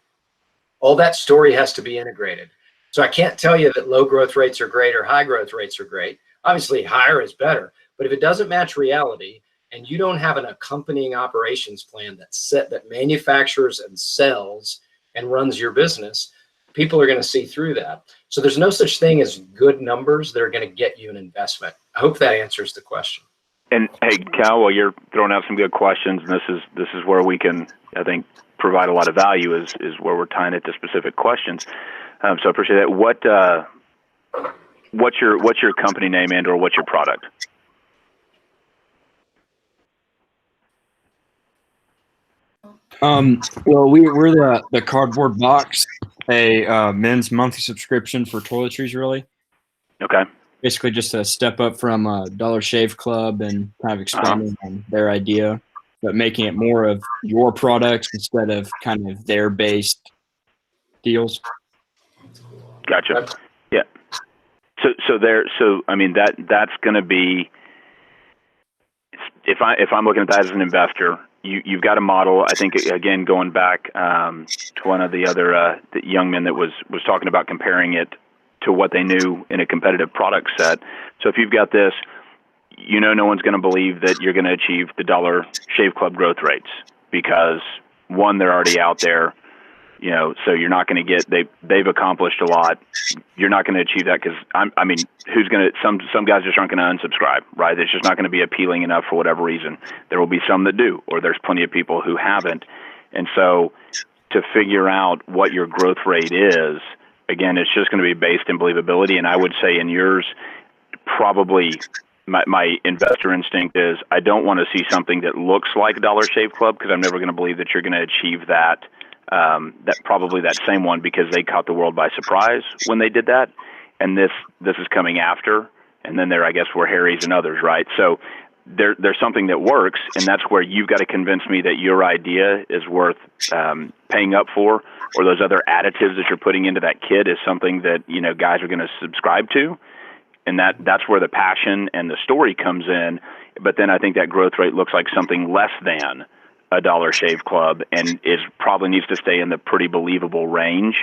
All that story has to be integrated. So I can't tell you that low growth rates are great or high growth rates are great. Obviously, higher is better. But if it doesn't match reality and you don't have an accompanying operations plan that manufactures and sells and runs your business, people are going to see through that. So there's no such thing as good numbers that are going to get you an investment. I hope that answers the question. And hey, Cal, while you're throwing out some good questions, and this is where we can, I think, provide a lot of value is where we're tying it to specific questions. So I appreciate that. What's your company name and/or what's your product? Well, we're the Cardboard Box, a men's monthly subscription for toiletries, really. Okay. Basically, just a step up from Dollar Shave Club and kind of expanding on their idea, but making it more of your products instead of kind of their based deals. Gotcha. Yeah. So I mean that's going to be, if I'm looking at that as an investor, you've got a model. I think, again, going back to one of the other the young men that was talking about comparing it to what they knew in a competitive product set. So if you've got this, no one's going to believe that you're going to achieve the Dollar Shave Club growth rates because, one, they're already out there, so you're not going to get, they've accomplished a lot. You're not going to achieve that because, I mean, who's going to, some guys just aren't going to unsubscribe, right? It's just not going to be appealing enough for whatever reason. There will be some that do, or there's plenty of people who haven't. And so to figure out what your growth rate is, again, it's just going to be based in believability. And I would say in yours, probably my investor instinct is I don't want to see something that looks like Dollar Shave Club because I'm never going to believe that you're going to achieve that. That same one because they caught the world by surprise when they did that, and this is coming after, and then there I guess were Harry's and others, right? So there's something that works, and that's where you've got to convince me that your idea is worth paying up for, or those other additives that you're putting into that kit is something that guys are going to subscribe to. and that's where the passion and the story comes in. But then I think that growth rate looks like something less than a Dollar Shave Club, and it probably needs to stay in the pretty believable range,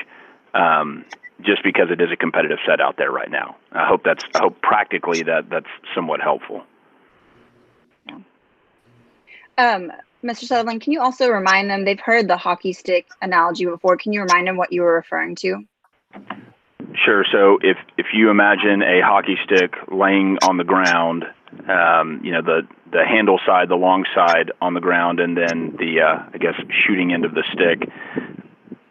just because it is a competitive set out there right now. I hope practically that's somewhat helpful. Mr. Sutherland, can you also remind them, they've heard the hockey stick analogy before, can you remind them what you were referring to? Sure. So if you imagine a hockey stick laying on the ground, the handle side, the long side on the ground, and then the I guess shooting end of the stick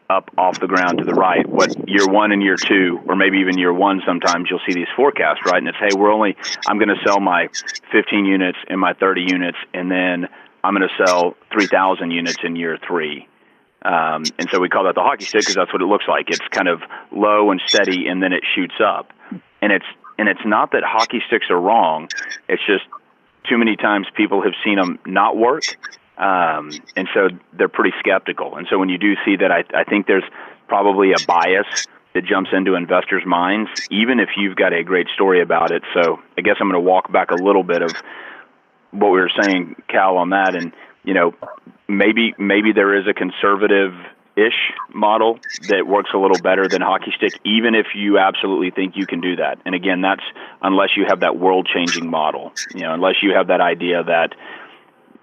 up off the ground to the right. What year one and year two, or maybe even year one, sometimes you'll see these forecasts, right? And it's, hey, I'm going to sell my 15 units and my 30 units, and then I'm going to sell 3,000 units in year three. And so we call that the hockey stick because that's what it looks like. It's kind of low and steady, and then it shoots up. And it's not that hockey sticks are wrong. It's just too many times people have seen them not work, and so they're pretty skeptical. And so when you do see that, I think there's probably a bias that jumps into investors' minds, even if you've got a great story about it. So I guess I'm going to walk back a little bit of what we were saying, Cal, on that, and maybe there is a conservative-ish model that works a little better than hockey stick, even if you absolutely think you can do that. And again, that's unless you have that world-changing model, unless you have that idea that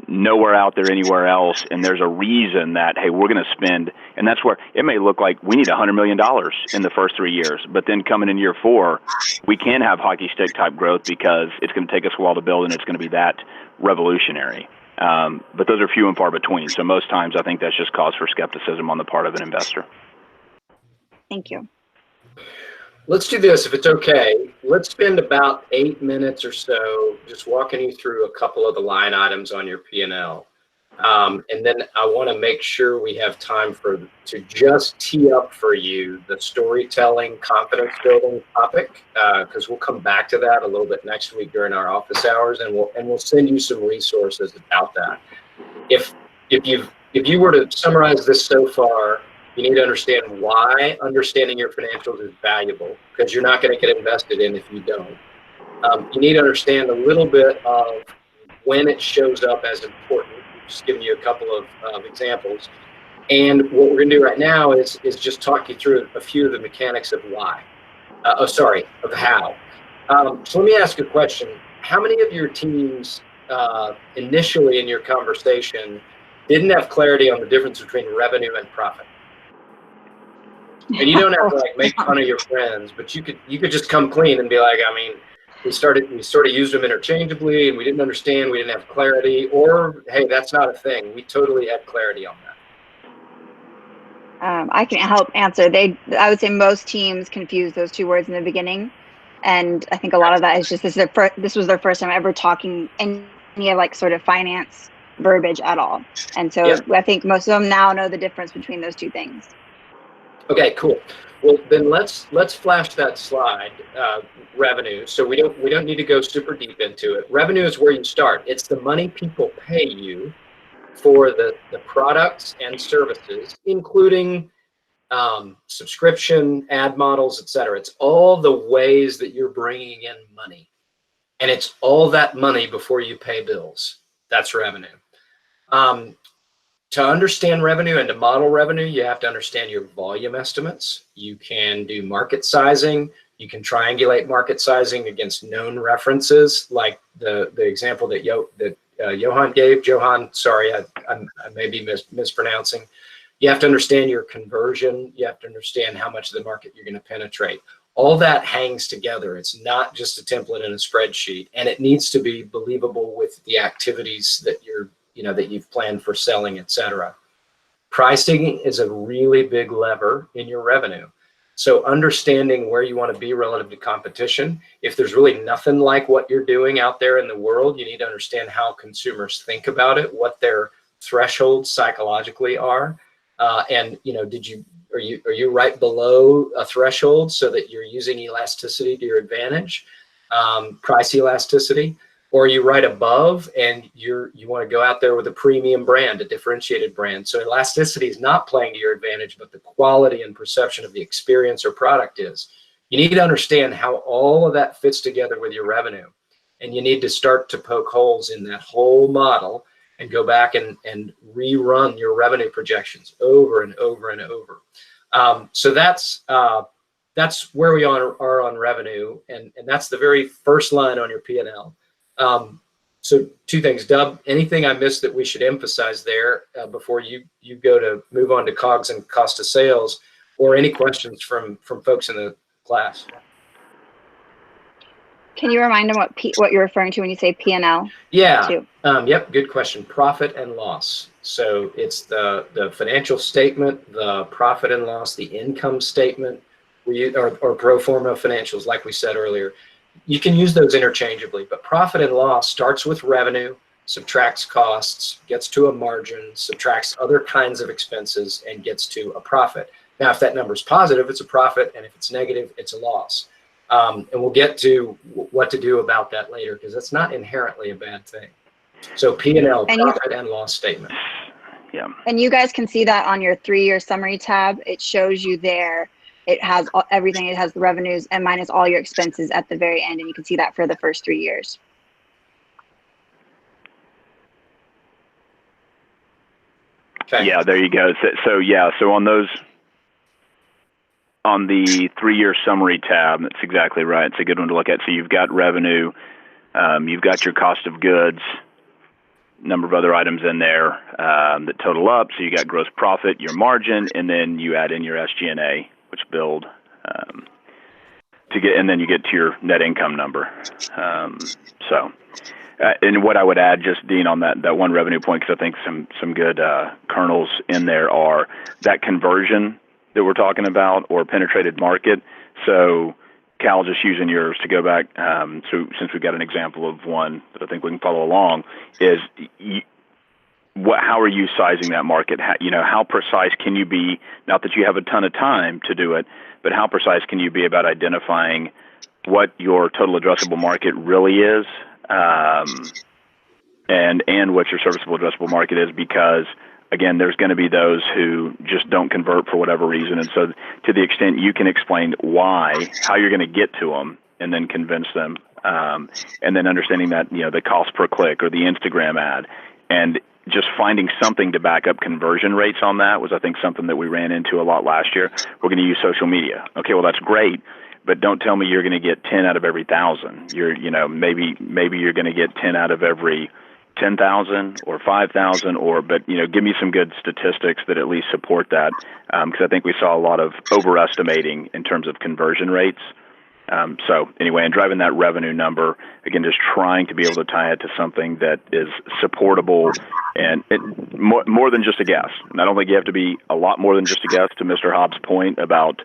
nowhere out there anywhere else, and there's a reason that, hey, we're going to spend, and that's where it may look like we need $100 million in the first 3 years, but then coming in year 4, we can have hockey stick type growth because it's going to take us a while to build, and it's going to be that revolutionary. But those are few and far between. So most times I think that's just cause for skepticism on the part of an investor. Thank you. Let's do this, if it's okay. Let's spend about 8 minutes or so just walking you through a couple of the line items on your P&L. And then I want to make sure we have time to just tee up for you the storytelling, confidence building topic, because we'll come back to that a little bit next week during our office hours, and we'll send you some resources about that. If you were to summarize this so far, you need to understand why understanding your financials is valuable, because you're not going to get invested in if you don't. You need to understand a little bit of when it shows up as important. Just giving you a couple of examples. And what we're going to do right now is just talk you through a few of the mechanics of why. Of how. So let me ask you a question. How many of your teams initially in your conversation didn't have clarity on the difference between revenue and profit? And you don't have to make fun of your friends, but you could just come clean and be like, we sort of used them interchangeably, and we didn't understand, we didn't have clarity, or hey, that's not a thing. We totally had clarity on that. I can help answer. I would say most teams confuse those two words in the beginning, and I think a lot of that is just this was their first time ever talking any of sort of finance verbiage at all, and so yeah. I think most of them now know the difference between those two things. Okay, cool. Well, then let's flash that slide, revenue. So we don't need to go super deep into it. Revenue is where you start. It's the money people pay you for the products and services, including subscription, ad models, etc. It's all the ways that you're bringing in money, and it's all that money before you pay bills. That's revenue. To understand revenue and to model revenue, you have to understand your volume estimates. You can do market sizing. You can triangulate market sizing against known references, like the example that Johan gave. Johan, sorry, I may be mispronouncing. You have to understand your conversion. You have to understand how much of the market you're going to penetrate. All that hangs together. It's not just a template in a spreadsheet, and it needs to be believable with the activities that that you've planned for selling, etc. Pricing is a really big lever in your revenue. So understanding where you want to be relative to competition. If there's really nothing like what you're doing out there in the world, you need to understand how consumers think about it, what their thresholds psychologically are, and are you right below a threshold so that you're using elasticity to your advantage, price elasticity. Or are you right above and you want to go out there with a premium brand, a differentiated brand? So elasticity is not playing to your advantage, but the quality and perception of the experience or product is. You need to understand how all of that fits together with your revenue. And you need to start to poke holes in that whole model and go back and rerun your revenue projections over and over and over. So that's where we are on revenue, and that's the very first line on your P&L. So two things, Dub, anything I missed that we should emphasize there before you go to move on to COGS and cost of sales, or any questions from folks in the class? Can you remind them what you're referring to when you say P&L? Yeah. Yep. Good question. Profit and loss. So it's the financial statement, the profit and loss, the income statement, or pro forma financials, like we said earlier. You can use those interchangeably, but profit and loss starts with revenue, subtracts costs, gets to a margin, subtracts other kinds of expenses, and gets to a profit. Now, if that number is positive, it's a profit, and if it's negative, it's a loss. And we'll get to what to do about that later, because that's not inherently a bad thing. So P&L, profit and loss statement. Yeah. And you guys can see that on your 3-year summary tab. It shows you there. It has everything. It has the revenues and minus all your expenses at the very end, and you can see that for the first 3 years. Okay. Yeah, there you go. So on the 3-year summary tab, that's exactly right. It's a good one to look at. So you've got revenue, you've got your cost of goods, number of other items in there that total up. So you got gross profit, your margin, and then you add in your SG&A, which build and then you get to your net income number. And what I would add, just Dean, on that one revenue point, because I think some good kernels in there are that conversion that we're talking about, or penetrated market. So Cal, just using yours to go back, so since we've got an example of one that I think we can follow along, is how are you sizing that market? How precise can you be? Not that you have a ton of time to do it, but how precise can you be about identifying what your total addressable market really is, and what your serviceable addressable market is? Because again, there's going to be those who just don't convert for whatever reason, and so to the extent you can explain why, how you're going to get to them, and then convince them, and then understanding that the cost per click or the Instagram ad, and just finding something to back up conversion rates on that was, I think, something that we ran into a lot last year. We're going to use social media. Okay, well, that's great, but don't tell me you're going to get 10 out of every 1,000. Maybe you're going to get 10 out of every 10,000 or 5,000, but give me some good statistics that at least support that, because I think we saw a lot of overestimating in terms of conversion rates. So anyway, and driving that revenue number, again, just trying to be able to tie it to something that is supportable and more than just a guess. And I don't think you have to be a lot more than just a guess, to Mr. Hobbs' point about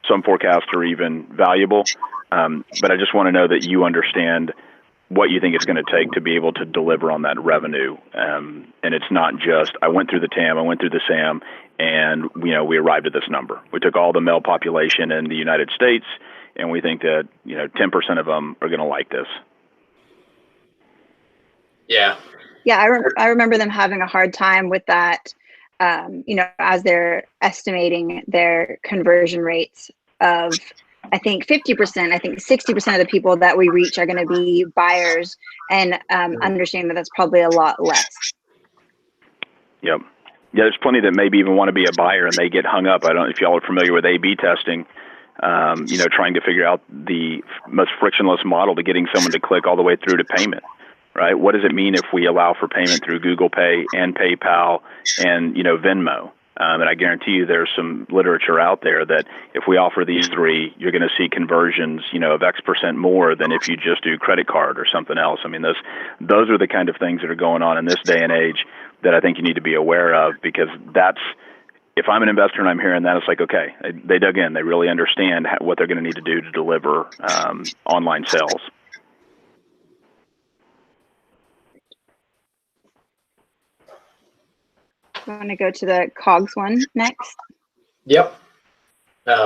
some forecasts are even valuable, but I just want to know that you understand what you think it's going to take to be able to deliver on that revenue. And it's not just, I went through the TAM, I went through the SAM, and we arrived at this number. We took all the male population in the United States, and we think that 10% of them are going to like this. Yeah. Yeah, I remember them having a hard time with that, as they're estimating their conversion rates of, I think 50%, I think 60% of the people that we reach are going to be buyers, and understanding that that's probably a lot less. Yep. Yeah, there's plenty that maybe even want to be a buyer, and they get hung up. I don't know if y'all are familiar with A/B testing, trying to figure out the most frictionless model to getting someone to click all the way through to payment, right? What does it mean if we allow for payment through Google Pay and PayPal and, Venmo? And I guarantee you there's some literature out there that if we offer these three, you're going to see conversions, of X% more than if you just do credit card or something else. I mean, those are the kind of things that are going on in this day and age that I think you need to be aware of, because if I'm an investor and I'm hearing that, it's like, okay, they dug in, they really understand what they're going to need to do to deliver online sales. I want to go to the COGS one next. Yep.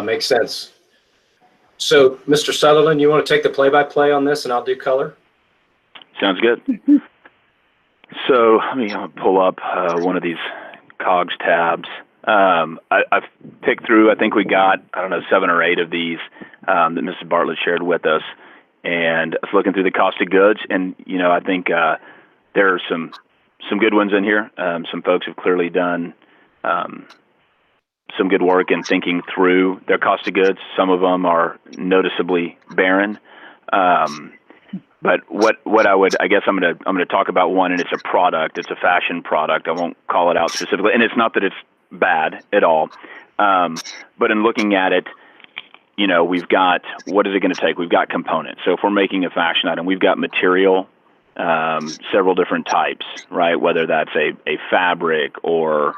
Makes sense. So, Mr. Sutherland, you want to take the play-by-play on this, and I'll do color? Sounds good. So let me pull up one of these COGS tabs. I've picked through, I think we got, 7 or 8 of these that Mrs. Bartlett shared with us. And I was looking through the cost of goods, and, I think there are some good ones in here. Some folks have clearly done some good work in thinking through their cost of goods. Some of them are noticeably barren. But what I guess I'm going to talk about one, and it's a product. It's a fashion product. I won't call it out specifically, and it's not that it's bad at all. But in looking at it, we've got, what is it going to take? We've got components. So if we're making a fashion item, we've got material, several different types, right? Whether that's a fabric or,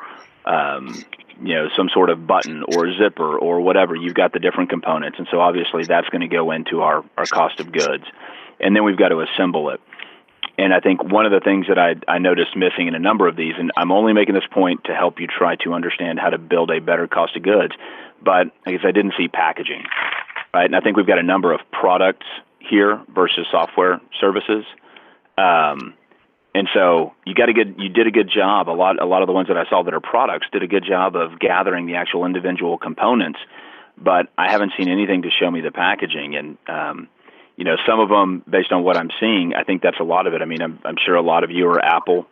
some sort of button or zipper or whatever, you've got the different components. And so obviously that's going to go into our cost of goods. And then we've got to assemble it. And I think one of the things that I noticed missing in a number of these, and I'm only making this point to help you try to understand how to build a better cost of goods, but I guess I didn't see packaging, right? And I think we've got a number of products here versus software services. And so you did a good job. A lot of the ones that I saw that are products did a good job of gathering the actual individual components, but I haven't seen anything to show me the packaging. And, some of them, based on what I'm seeing, I think that's a lot of it. I mean, I'm sure a lot of you are Apple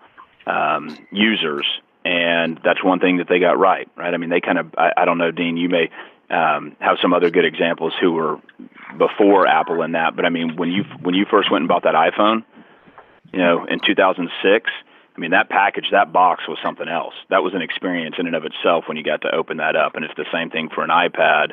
users, and that's one thing that they got right? I mean, they kind of, I don't know, Dean, you may have some other good examples who were before Apple in that, but I mean, when you first went and bought that iPhone, in 2006, I mean, that package, that box was something else. That was an experience in and of itself when you got to open that up. And it's the same thing for an iPad,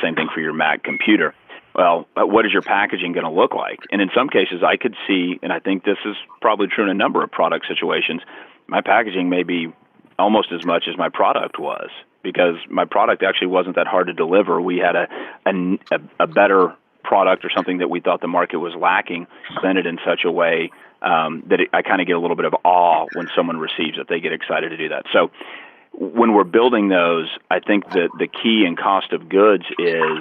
same thing for your Mac computer. Well, what is your packaging going to look like? And in some cases, I could see, and I think this is probably true in a number of product situations, my packaging may be almost as much as my product was, because my product actually wasn't that hard to deliver. We had a better product or something that we thought the market was lacking, presented in such a way that I kind of get a little bit of awe when someone receives it. They get excited to do that. So when we're building those, I think that the key in cost of goods is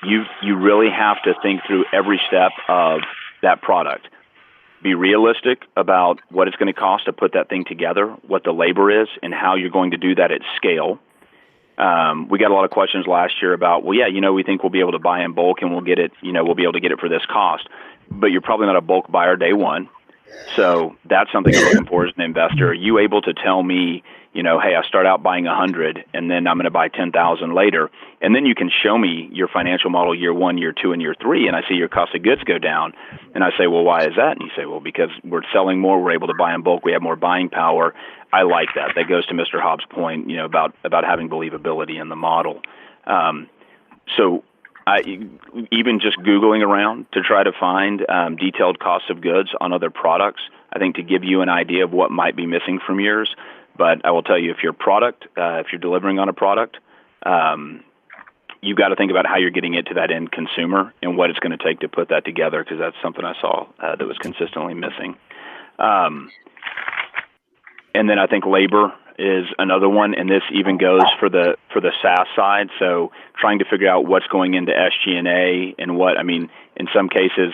you really have to think through every step of that product. Be realistic about what it's going to cost to put that thing together, what the labor is, and how you're going to do that at scale. We got a lot of questions last year about, well, yeah, we think we'll be able to buy in bulk and we'll get it, we'll be able to get it for this cost. But you're probably not a bulk buyer day one. So that's something I'm looking for as an investor. Are you able to tell me, hey, I start out buying 100 and then I'm going to buy 10,000 later. And then you can show me your financial model year 1, year 2, and year 3. And I see your cost of goods go down. And I say, well, why is that? And you say, well, because we're selling more. We're able to buy in bulk. We have more buying power. I like that. That goes to Mr. Hobbs' point, about having believability in the model. So even just Googling around to try to find detailed costs of goods on other products, I think to give you an idea of what might be missing from yours. But I will tell you, if you're delivering on a product, you've got to think about how you're getting it to that end consumer and what it's going to take to put that together, because that's something I saw that was consistently missing. And then I think labor is another one, and this even goes for the SaaS side. So trying to figure out what's going into SG&A and what, I mean, in some cases,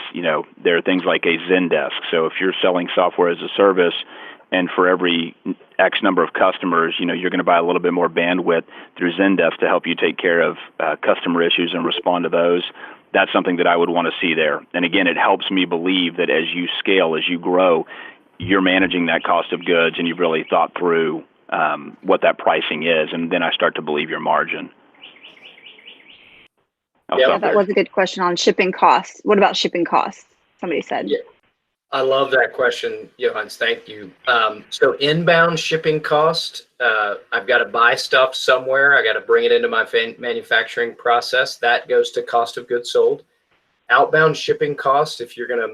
there are things like a Zendesk. So if you're selling software as a service, and for every X number of customers, you're going to buy a little bit more bandwidth through Zendesk to help you take care of customer issues and respond to those. That's something that I would want to see there. And again, it helps me believe that as you scale, as you grow, you're managing that cost of goods and you've really thought through what that pricing is. And then I start to believe your margin. Yeah, that was a good question on shipping costs. What about shipping costs? Somebody said. Yeah. I love that question, Johannes. Thank you. So inbound shipping cost, I've got to buy stuff somewhere. I got to bring it into my manufacturing process. That goes to cost of goods sold. Outbound shipping cost, if you're going to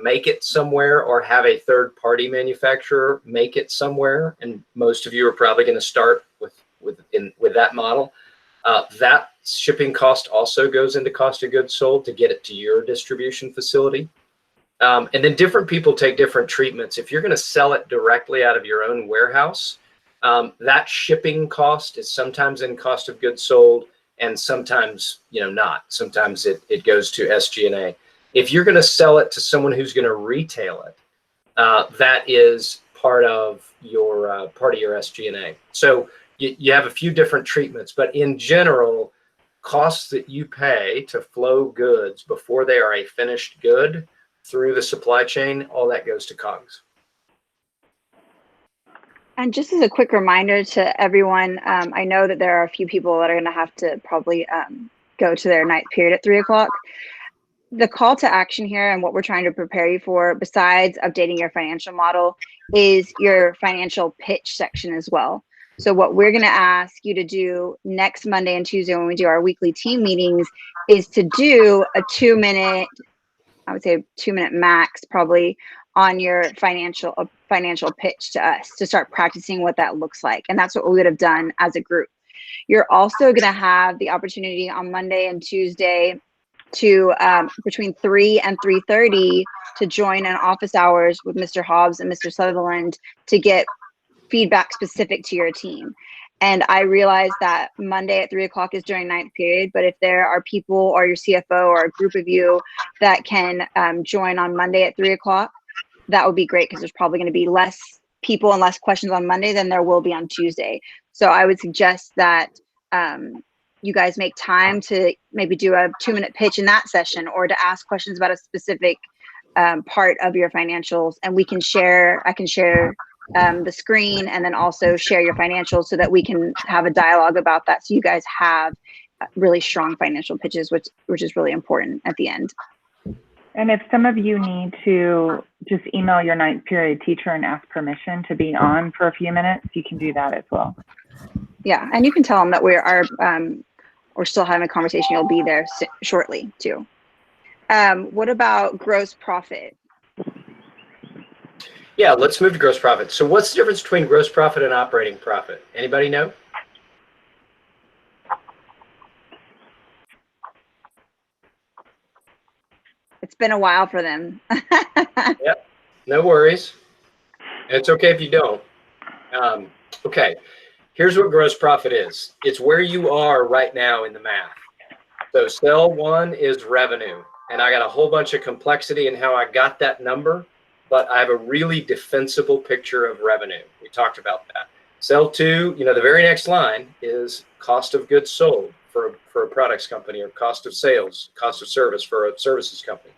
make it somewhere or have a third-party manufacturer make it somewhere, and most of you are probably going to start with that model. That shipping cost also goes into cost of goods sold to get it to your distribution facility. And then different people take different treatments. If you're going to sell it directly out of your own warehouse, that shipping cost is sometimes in cost of goods sold and sometimes, not. Sometimes it goes to SG&A. If you're going to sell it to someone who's going to retail it, that is part of your SG&A. So you have a few different treatments, but in general, costs that you pay to flow goods before they are a finished good through the supply chain, all that goes to COGS. And just as a quick reminder to everyone, I know that there are a few people that are going to have to probably go to their night period at 3 o'clock. The call to action here and what we're trying to prepare you for, besides updating your financial model, is your financial pitch section as well. So what we're going to ask you to do next Monday and Tuesday when we do our weekly team meetings is to do a 2-minute, I would say 2-minute max probably, on your financial pitch to us, to start practicing what that looks like. And that's what we would have done as a group. You're also going to have the opportunity on Monday and Tuesday to between 3 and 3:30 to join in office hours with Mr. Hobbs and Mr. Sutherland to get feedback specific to your team. And I realize that Monday at 3 o'clock is during ninth period, but if there are people or your CFO or a group of you that can join on Monday at 3 o'clock, that would be great, because there's probably going to be less people and less questions on Monday than there will be on Tuesday. So I would suggest that you guys make time to maybe do a 2-minute pitch in that session, or to ask questions about a specific part of your financials, and we can share, I can share the screen and then also share your financials so that we can have a dialogue about that. So you guys have really strong financial pitches, which is really important at the end. And if some of you need to just email your ninth period teacher and ask permission to be on for a few minutes, you can do that as well. Yeah, and you can tell them that we're still having a conversation. You'll be there shortly too. What about gross profit? Yeah, let's move to gross profit. So what's the difference between gross profit and operating profit? Anybody know? It's been a while for them. Yep, no worries. It's okay if you don't. Okay, here's what gross profit is. It's where you are right now in the math. So cell 1 is revenue, and I got a whole bunch of complexity in how I got that number, but I have a really defensible picture of revenue. We talked about that. Cell 2, the very next line is cost of goods sold for a products company, or cost of sales, cost of service for a services company.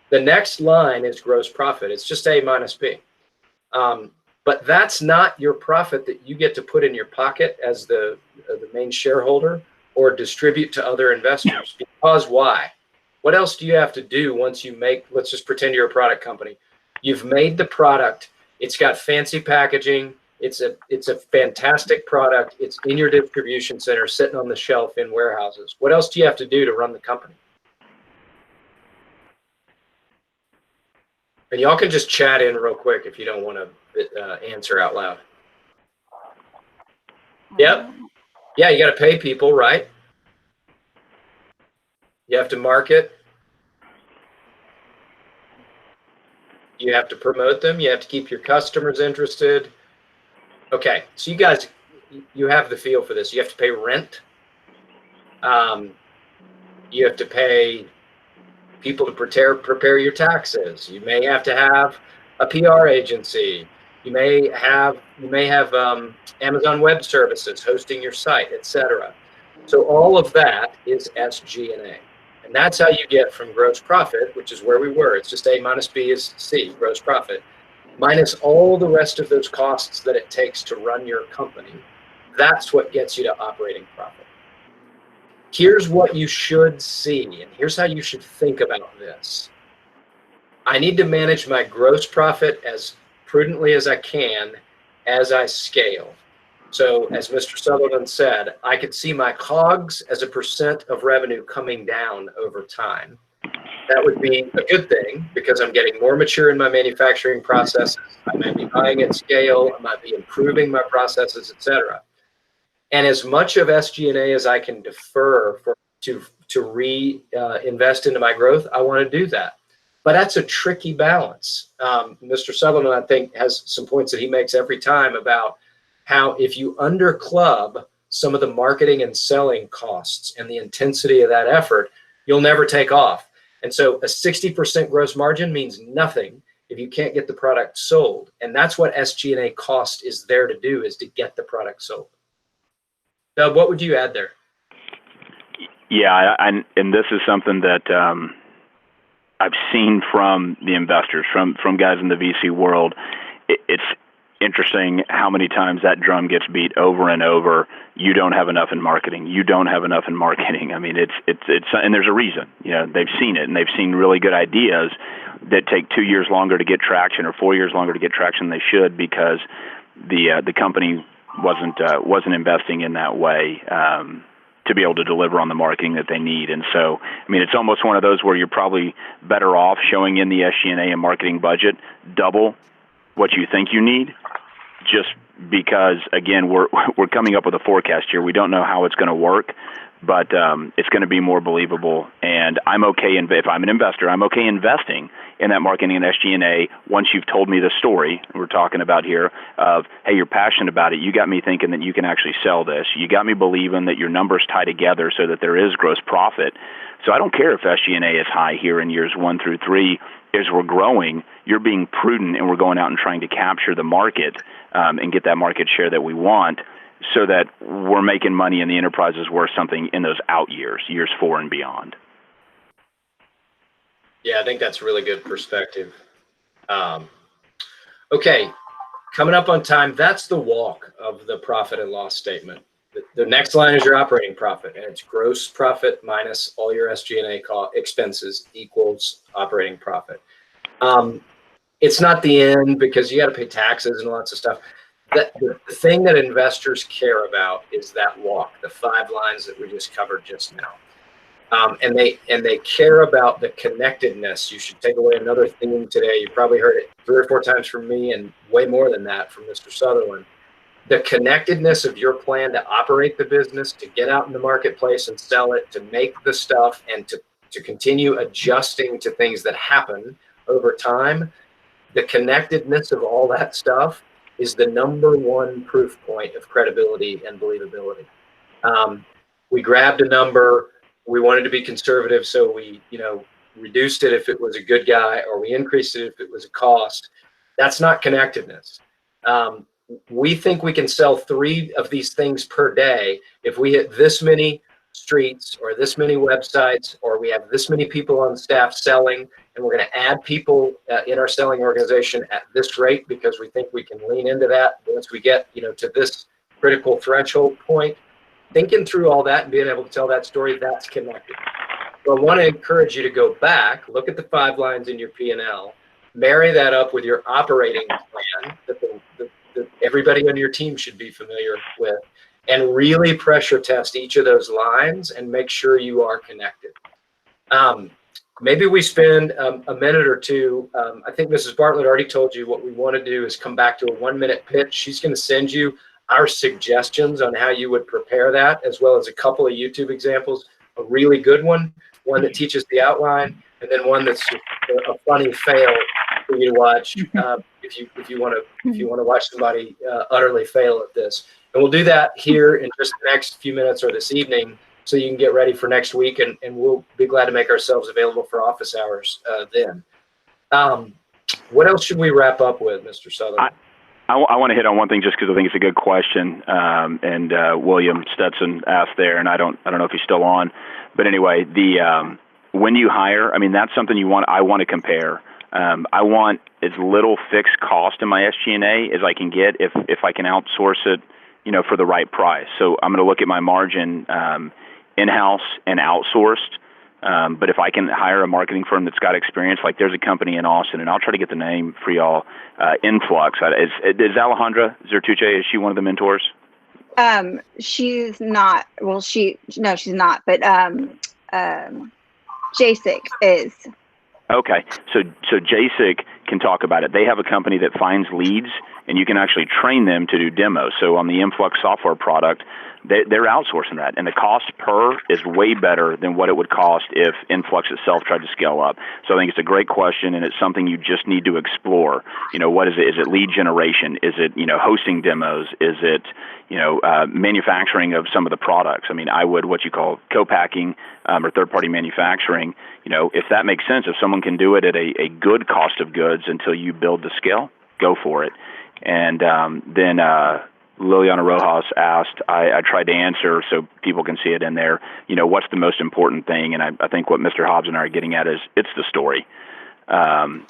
The next line is gross profit. It's just A minus B. But that's not your profit that you get to put in your pocket as the main shareholder or distribute to other investors. Because why? What else do you have to do once you make, let's just pretend you're a product company. You've made the product. It's got fancy packaging. It's a fantastic product. It's in your distribution center, sitting on the shelf in warehouses. What else do you have to do to run the company? And y'all can just chat in real quick if you don't want to answer out loud. Yep. Yeah, you got to pay people, right? You have to market. You have to promote them. You have to keep your customers interested. Okay, so you guys, you have the feel for this. You have to pay rent. You have to pay people to prepare your taxes. You may have to have a PR agency. You may have Amazon Web Services hosting your site, etc. So all of that is SG&A. And that's how you get from gross profit, which is where we were. It's just A minus B is C, gross profit, minus all the rest of those costs that it takes to run your company. That's what gets you to operating profit. Here's what you should see, and here's how you should think about this. I need to manage my gross profit as prudently as I can as I scale. So as Mr. Sutherland said, I could see my COGS as a % of revenue coming down over time. That would be a good thing because I'm getting more mature in my manufacturing processes. I might be buying at scale. I might be improving my processes, etc. And as much of SG&A as I can defer to reinvest into my growth, I want to do that. But that's a tricky balance. Mr. Sutherland, I think, has some points that he makes every time about how if you underclub some of the marketing and selling costs and the intensity of that effort, you'll never take off. And so a 60% gross margin means nothing if you can't get the product sold. And that's what SG&A cost is there to do, is to get the product sold. Doug, what would you add there? Yeah, and this is something that I've seen from the investors, from guys in the VC world. It's interesting how many times that drum gets beat over and over. You don't have enough in marketing. You don't have enough in marketing. I mean, it's and there's a reason. You know, they've seen it, and they've seen really good ideas that take 2 years longer to get traction or 4 years longer to get traction than they should because the company wasn't investing in that way to be able to deliver on the marketing that they need. And so, I mean, it's almost one of those where you're probably better off showing in the SG&A and marketing budget double what you think you need, just because, again, we're coming up with a forecast here. We don't know how it's going to work, but it's going to be more believable. And I'm okay, if I'm an investor, I'm okay investing in that marketing and SG&A once you've told me the story we're talking about here of, hey, you're passionate about it. You got me thinking that you can actually sell this. You got me believing that your numbers tie together so that there is gross profit. So I don't care if SG&A is high here in years 1 through 3. As we're growing, you're being prudent, and we're going out and trying to capture the market and get that market share that we want so that we're making money and the enterprise is worth something in those out years, years 4 and beyond. Yeah, I think that's a really good perspective. Okay, coming up on time, that's the walk of the profit and loss statement. The next line is your operating profit, and it's gross profit minus all your SG&A expenses equals operating profit. It's not the end because you got to pay taxes and lots of stuff. The thing that investors care about is that walk, the 5 lines that we just covered just now. And they care about the connectedness. You should take away another theme today. You probably heard it 3 or 4 times from me and way more than that from Mr. Sutherland. The connectedness of your plan to operate the business, to get out in the marketplace and sell it, to make the stuff, and to continue adjusting to things that happen over time. The connectedness of all that stuff is the #1 proof point of credibility and believability. We grabbed a number. We wanted to be conservative, so we, reduced it if it was a good guy, or we increased it if it was a cost. That's not connectedness. We think we can sell 3 of these things per day if we hit this many streets or this many websites, or we have this many people on staff selling, and we're going to add people in our selling organization at this rate because we think we can lean into that once we get to this critical threshold point. Thinking through all that and being able to tell that story, that's connected. So I want to encourage you to go back, look at the 5 lines in your P&L, marry that up with your operating plan that everybody on your team should be familiar with, and really pressure test each of those lines and make sure you are connected. Maybe we spend a minute or two. I think Mrs. Bartlett already told you what we want to do is come back to a 1-minute pitch. She's going to send you our suggestions on how you would prepare that, as well as a couple of YouTube examples, a really good one that teaches the outline, and then one that's just a funny fail for you to watch if you want to watch somebody utterly fail at this. And we'll do that here in just the next few minutes or this evening, so you can get ready for next week, and we'll be glad to make ourselves available for office hours then. What else should we wrap up with, Mr. Sutherland? I want to hit on one thing just because I think it's a good question. And William Stetson asked there, and I don't know if he's still on, but anyway, when you hire, I mean, that's something I want to compare. I want as little fixed cost in my SG&A as I can get if I can outsource it, for the right price. So I'm going to look at my margin in-house and outsourced. But if I can hire a marketing firm that's got experience, like there's a company in Austin, and I'll try to get the name for y'all, Influx. Is Alejandra Zertuche, is she one of the mentors? She's not. Well, she's not. But JSIC is. Okay. So JSIC can talk about it. They have a company that finds leads, and you can actually train them to do demos. So on the Influx software product, they're outsourcing that, and the cost per is way better than what it would cost if Influx itself tried to scale up. So I think it's a great question, and it's something you just need to explore. What is it? Is it lead generation? Is it hosting demos? Is it manufacturing of some of the products? I mean, I would what you call co-packing or third-party manufacturing. If that makes sense, if someone can do it at a good cost of goods until you build the scale, go for it. And then Liliana Rojas asked, I tried to answer so people can see it in there. You know, what's the most important thing? And I think what Mr. Hobbs and I are getting at is it's the story.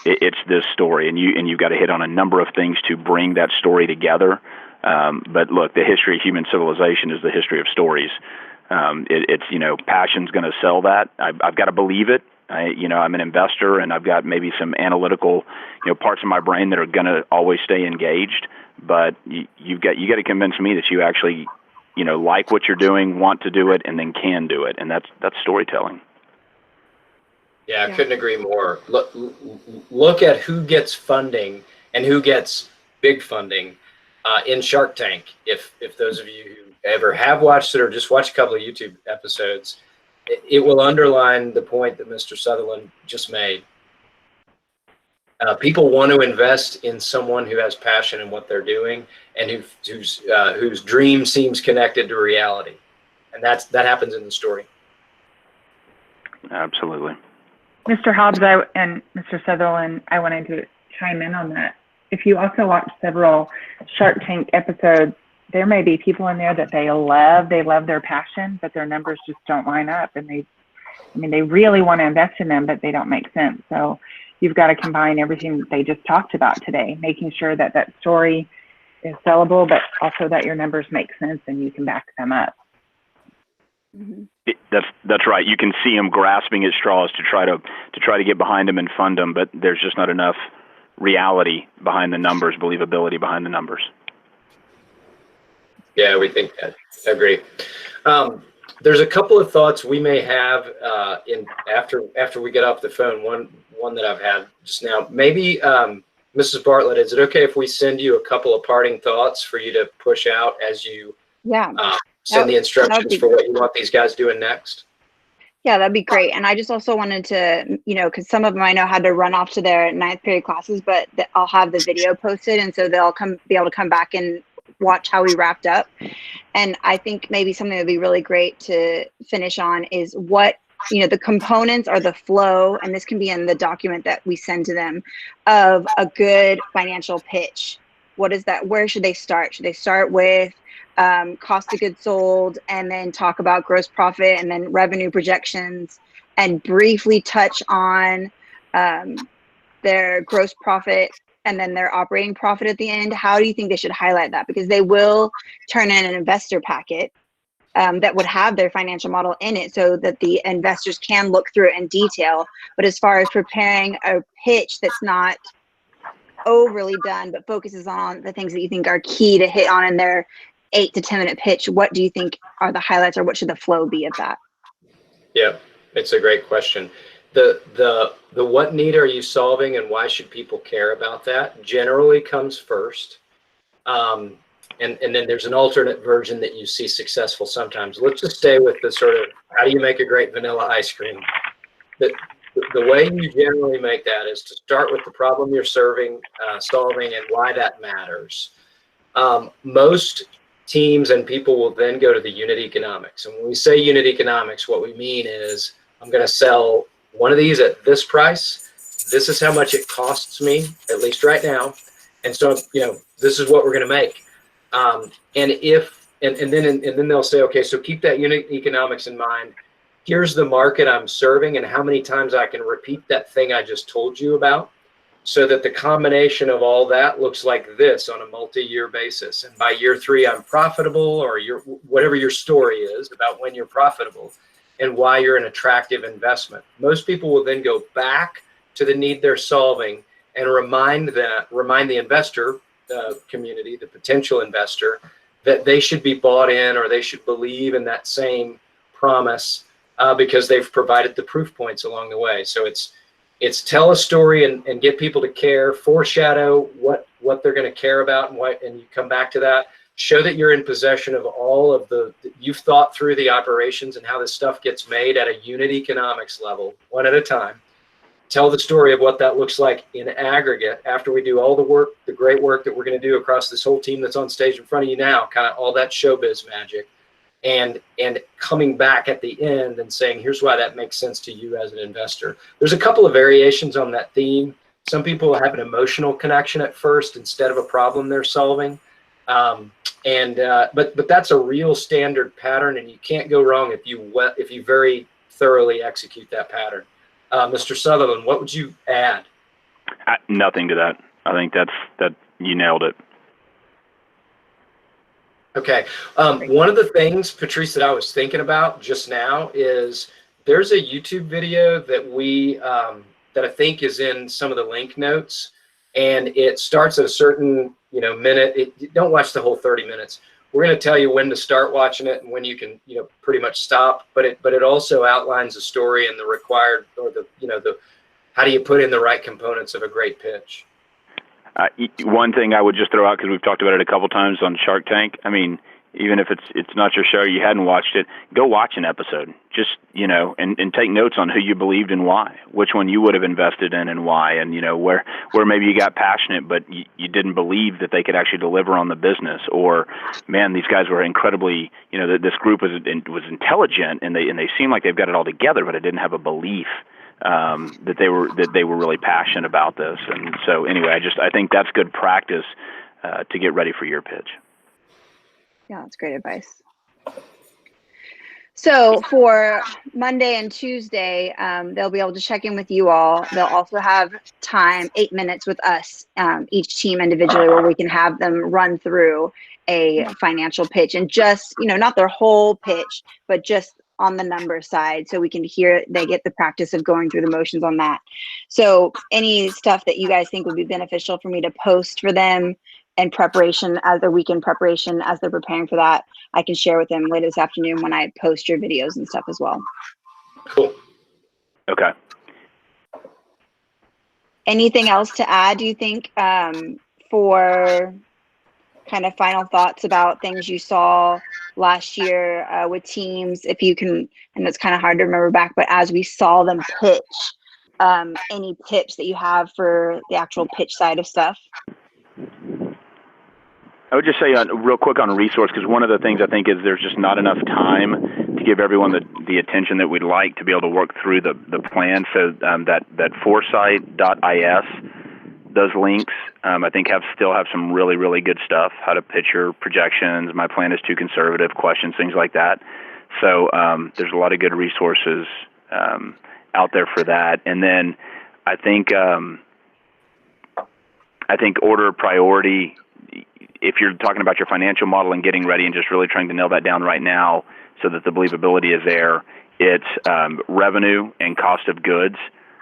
It's this story, and you've got to hit on a number of things to bring that story together. But look, the history of human civilization is the history of stories. It's, you know, passion's going to sell that. I've got to believe it. I'm an investor, and I've got maybe some analytical, parts of my brain that are going to always stay engaged. But you got to convince me that you actually, like what you're doing, want to do it, and then can do it, and that's storytelling. Yeah, I couldn't agree more. Look at who gets funding and who gets big funding in Shark Tank. If those of you who ever have watched it or just watched a couple of YouTube episodes, it will underline the point that Mr. Sutherland just made. People want to invest in someone who has passion in what they're doing and whose dream seems connected to reality, and that happens in the story. Absolutely. Mr. Hobbs and Mr. Sutherland, I wanted to chime in on that. If you also watch several Shark Tank episodes, there may be people in there that they love their passion, but their numbers just don't line up, and they really want to invest in them, but they don't make sense. So you've got to combine everything that they just talked about today, making sure that that story is sellable, but also that your numbers make sense and you can back them up. Mm-hmm. That's right. You can see them grasping at straws to try to get behind them and fund them, but there's just not enough reality behind the numbers, believability behind the numbers. Yeah, we think that. Agree. There's a couple of thoughts we may have after we get off the phone. One that I've had just now. Maybe Mrs. Bartlett, is it okay if we send you a couple of parting thoughts for you to push out as you send the instructions for what you want these guys doing next? Yeah, that'd be great. And I just also wanted to, because some of them I know had to run off to their 9th period classes, but I'll have the video posted, and so they'll be able to come back and watch how we wrapped up. And I think maybe something that would be really great to finish on is what, the components or the flow, and this can be in the document that we send to them, of a good financial pitch. What is that? Where should they start? Should they start with cost of goods sold, and then talk about gross profit, and then revenue projections, and briefly touch on their gross profit and then their operating profit at the end? How do you think they should highlight that? Because they will turn in an investor packet that would have their financial model in it so that the investors can look through it in detail. But as far as preparing a pitch that's not overly done, but focuses on the things that you think are key to hit on in their 8 to 10 minute pitch, what do you think are the highlights, or what should the flow be of that? Yeah, it's a great question. The what need are you solving and why should people care about that generally comes first. And then there's an alternate version that you see successful sometimes. Let's just stay with the sort of, how do you make a great vanilla ice cream? The way you generally make that is to start with the problem you're solving and why that matters. Most teams and people will then go to the unit economics. And when we say unit economics, what we mean is, I'm going to sell one of these at this price. This is how much it costs me, at least right now. And so, this is what we're going to make. And then they'll say, okay, so keep that unit economics in mind. Here's the market I'm serving and how many times I can repeat that thing I just told you about, so that the combination of all that looks like this on a multi-year basis. And by year 3, I'm profitable, or whatever your story is about when you're profitable and why you're an attractive investment. Most people will then go back to the need they're solving and remind the investor community, the potential investor, that they should be bought in, or they should believe in that same promise because they've provided the proof points along the way. So it's tell a story and get people to care, foreshadow what they're going to care about, and you come back to that. Show that you're in possession of all of you've thought through the operations and how this stuff gets made at a unit economics level, one at a time. Tell the story of what that looks like in aggregate after we do all the work, the great work that we're going to do across this whole team that's on stage in front of you now, kind of all that showbiz magic, and coming back at the end and saying, here's why that makes sense to you as an investor. There's a couple of variations on that theme. Some people have an emotional connection at first instead of a problem they're solving. But that's a real standard pattern, and you can't go wrong if you very thoroughly execute that pattern. Mr. Sutherland, what would you add? Nothing to that. I think that you nailed it. Okay. One of the things, Patrice, that I was thinking about just now is there's a YouTube video that I think is in some of the link notes, and it starts at a certain minute. Don't watch the whole 30 minutes. We're going to tell you when to start watching it and when you can pretty much stop. But it also outlines the story and the required, or the how do you put in the right components of a great pitch. One thing I would just throw out, because we've talked about it a couple times on Shark Tank. I mean, even if it's not your show, you hadn't watched it, go watch an episode. Just and take notes on who you believed and why, which one you would have invested in and why, and where maybe you got passionate but you didn't believe that they could actually deliver on the business, or man, these guys were incredibly this group was intelligent and they seem like they've got it all together, but I didn't have a belief that they were really passionate about this. And so anyway, I think that's good practice to get ready for your pitch. Yeah, that's great advice. So for Monday and Tuesday, they'll be able to check in with you all. They'll also have time, 8 minutes with us, each team individually, where we can have them run through a financial pitch, and just, not their whole pitch, but just on the number side, so we can they get the practice of going through the motions on that. So any stuff that you guys think would be beneficial for me to post for them in preparation, as their weekend preparation, as they're preparing for that, I can share with them later this afternoon when I post your videos and stuff as well. Cool. Okay. Anything else to add, do you think, for kind of final thoughts about things you saw last year with teams, if you can, and it's kind of hard to remember back, but as we saw them pitch, any tips that you have for the actual pitch side of stuff? I would just say real quick on resource, because one of the things I think is there's just not enough time to give everyone the attention that we'd like to be able to work through the plan. So that foresight.is, those links, I think still have some really, really good stuff. How to pitch your projections, my plan is too conservative, questions, things like that. So there's a lot of good resources out there for that. And then I think order of priority, if you're talking about your financial model and getting ready and just really trying to nail that down right now so that the believability is there, it's revenue and cost of goods.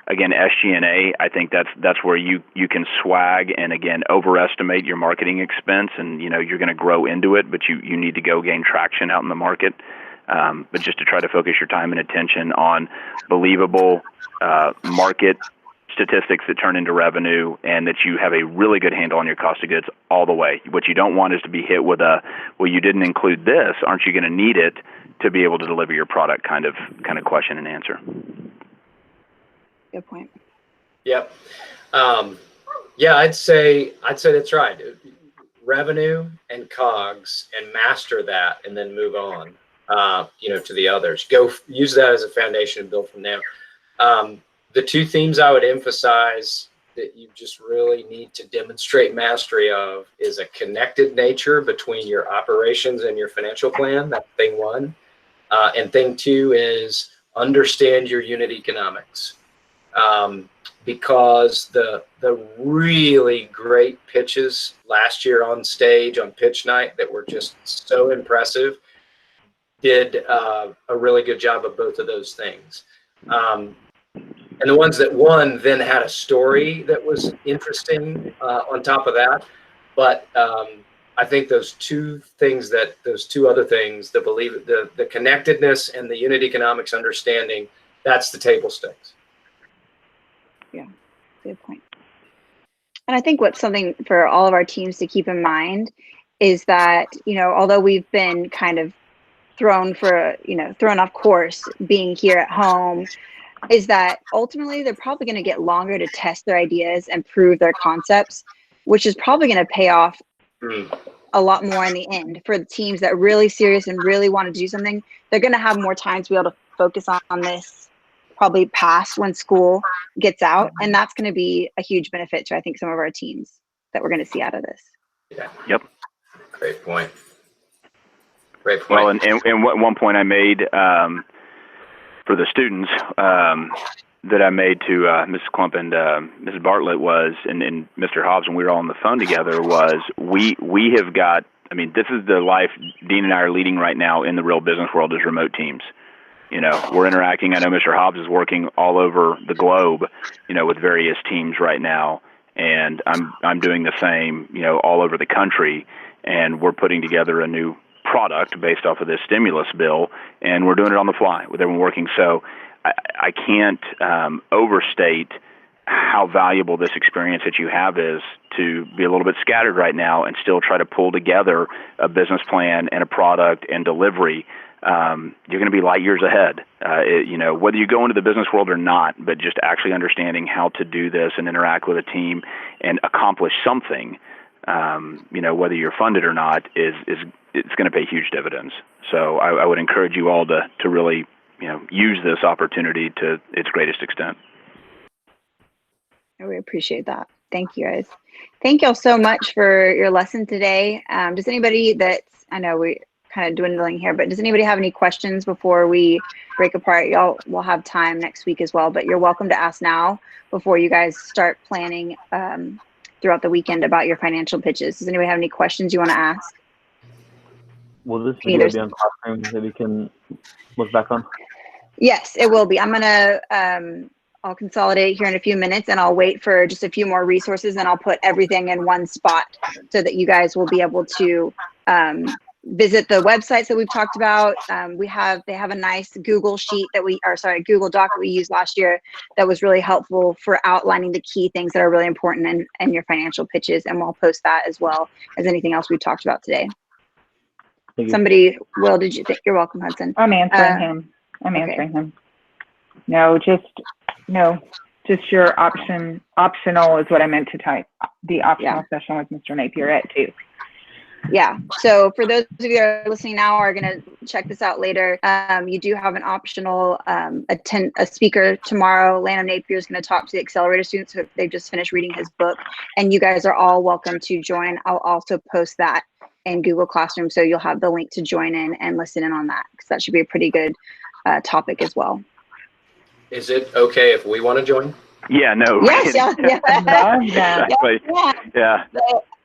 Again, SG&A, I think that's where you can swag and, again, overestimate your marketing expense, and you're going to grow into it, but you need to go gain traction out in the market. But just to try to focus your time and attention on believable market statistics that turn into revenue, and that you have a really good handle on your cost of goods all the way. What you don't want is to be hit with well, you didn't include this, aren't you going to need it to be able to deliver your product kind of question and answer. Good point. Yep. Yeah, I'd say that's right. Revenue and COGS, and master that, and then move on, to the others. Go use that as a foundation and build from there. The two themes I would emphasize that you just really need to demonstrate mastery of is a connected nature between your operations and your financial plan. That's thing one. And thing two is understand your unit economics. Because the really great pitches last year on stage on pitch night that were just so impressive did a really good job of both of those things. And the ones that won then had a story that was interesting on top of that. But I think those two other things, the connectedness and the unit economics understanding, that's the table stakes. Yeah, good point. And I think what's something for all of our teams to keep in mind is that, although we've been kind of thrown off course being here at home, is that ultimately they're probably going to get longer to test their ideas and prove their concepts, which is probably going to pay off a lot more in the end. For the teams that are really serious and really want to do something, they're going to have more time to be able to focus on this, probably past when school gets out. And that's going to be a huge benefit to, I think, some of our teams that we're going to see out of this. Yeah. Yep. Great point. Great point. Well, and one point I made for the students that I made to Mrs. Klump and Mrs. Bartlett was, and Mr. Hobbs, when we were all on the phone together, was we have got, I mean, this is the life Dean and I are leading right now in the real business world, is remote teams. You know, we're interacting. I know Mr. Hobbs is working all over the globe, you know, with various teams right now, and I'm doing the same, you know, all over the country, and we're putting together a new product based off of this stimulus bill, and we're doing it on the fly with everyone working. So I can't overstate how valuable this experience that you have is, to be a little bit scattered right now and still try to pull together a business plan and a product and delivery. You're going to be light years ahead, you know, whether you go into the business world or not, but just actually understanding how to do this and interact with a team and accomplish something, you know, whether you're funded or not, is it's going to pay huge dividends. So I would encourage you all to really, you know, use this opportunity to its greatest extent. We appreciate that. Thank you, guys. Thank y'all so much for your lesson today. Does anybody that's, I know we kind of dwindling here, but does anybody have any questions before we break apart? Y'all will have time next week as well, but you're welcome to ask now before you guys start planning throughout the weekend about your financial pitches. Does anybody have any questions you want to ask? Will this video be on Classroom that we can look back on? Yes, it will be. I'm going to, I'll consolidate here in a few minutes, and I'll wait for just a few more resources, and I'll put everything in one spot so that you guys will be able to visit the websites that we've talked about. They have a nice Google sheet that Google Doc that we used last year that was really helpful for outlining the key things that are really important in your financial pitches, and we'll post that as well as anything else we've talked about today. Somebody, Will, did you think? You're welcome, Hudson. I'm answering him. I'm answering him. No, just your optional is what I meant to type. The optional session with Mr. Napier at 2. Yeah. So for those of you that are listening now, are going to check this out later. You do have an optional a speaker tomorrow. Lanham Napier is going to talk to the accelerator students. So they've just finished reading his book, and you guys are all welcome to join. I'll also post that in Google Classroom, so you'll have the link to join in and listen in on that, because that should be a pretty good topic as well. Is it okay if we want to join? Yeah, no. Yes, Exactly. Yeah.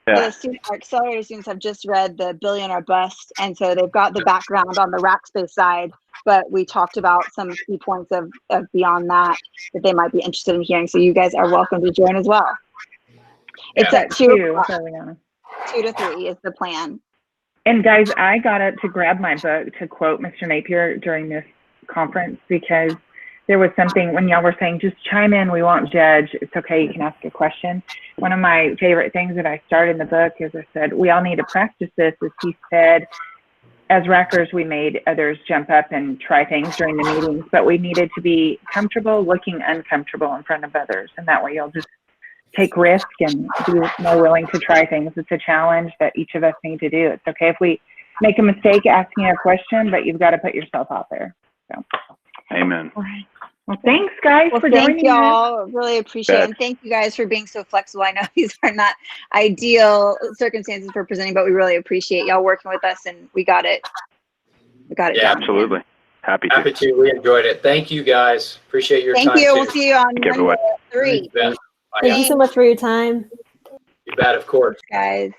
Our accelerator students have just read The Billionaire Bust, and so they've got the background on the Rackspace side, but we talked about some key points of beyond that they might be interested in hearing. So you guys are welcome to join as well. It's at 2 to 3 is the plan. And guys, I got up to grab my book to quote Mr. Napier during this conference, because there was something when y'all were saying, just chime in, we won't judge. It's okay, you can ask a question. One of my favorite things that I started in the book is I said, we all need to practice this. As he said, as rackers, we made others jump up and try things during the meetings, but we needed to be comfortable looking uncomfortable in front of others. And that way you'll just take risk and be more willing to try things. It's a challenge that each of us need to do. It's okay if we make a mistake asking a question, but you've got to put yourself out there. So. Amen. All right. Well, thanks, guys, for joining us. Thank y'all. Really appreciate it. And thank you guys for being so flexible. I know these are not ideal circumstances for presenting, but we really appreciate y'all working with us, and we got it. Yeah, done. Absolutely. Happy to. We enjoyed it. Thank you, guys. Appreciate your time. Thank you. Too. We'll see you on Monday at 3. Thank you so much for your time. You bet, of course. Guys.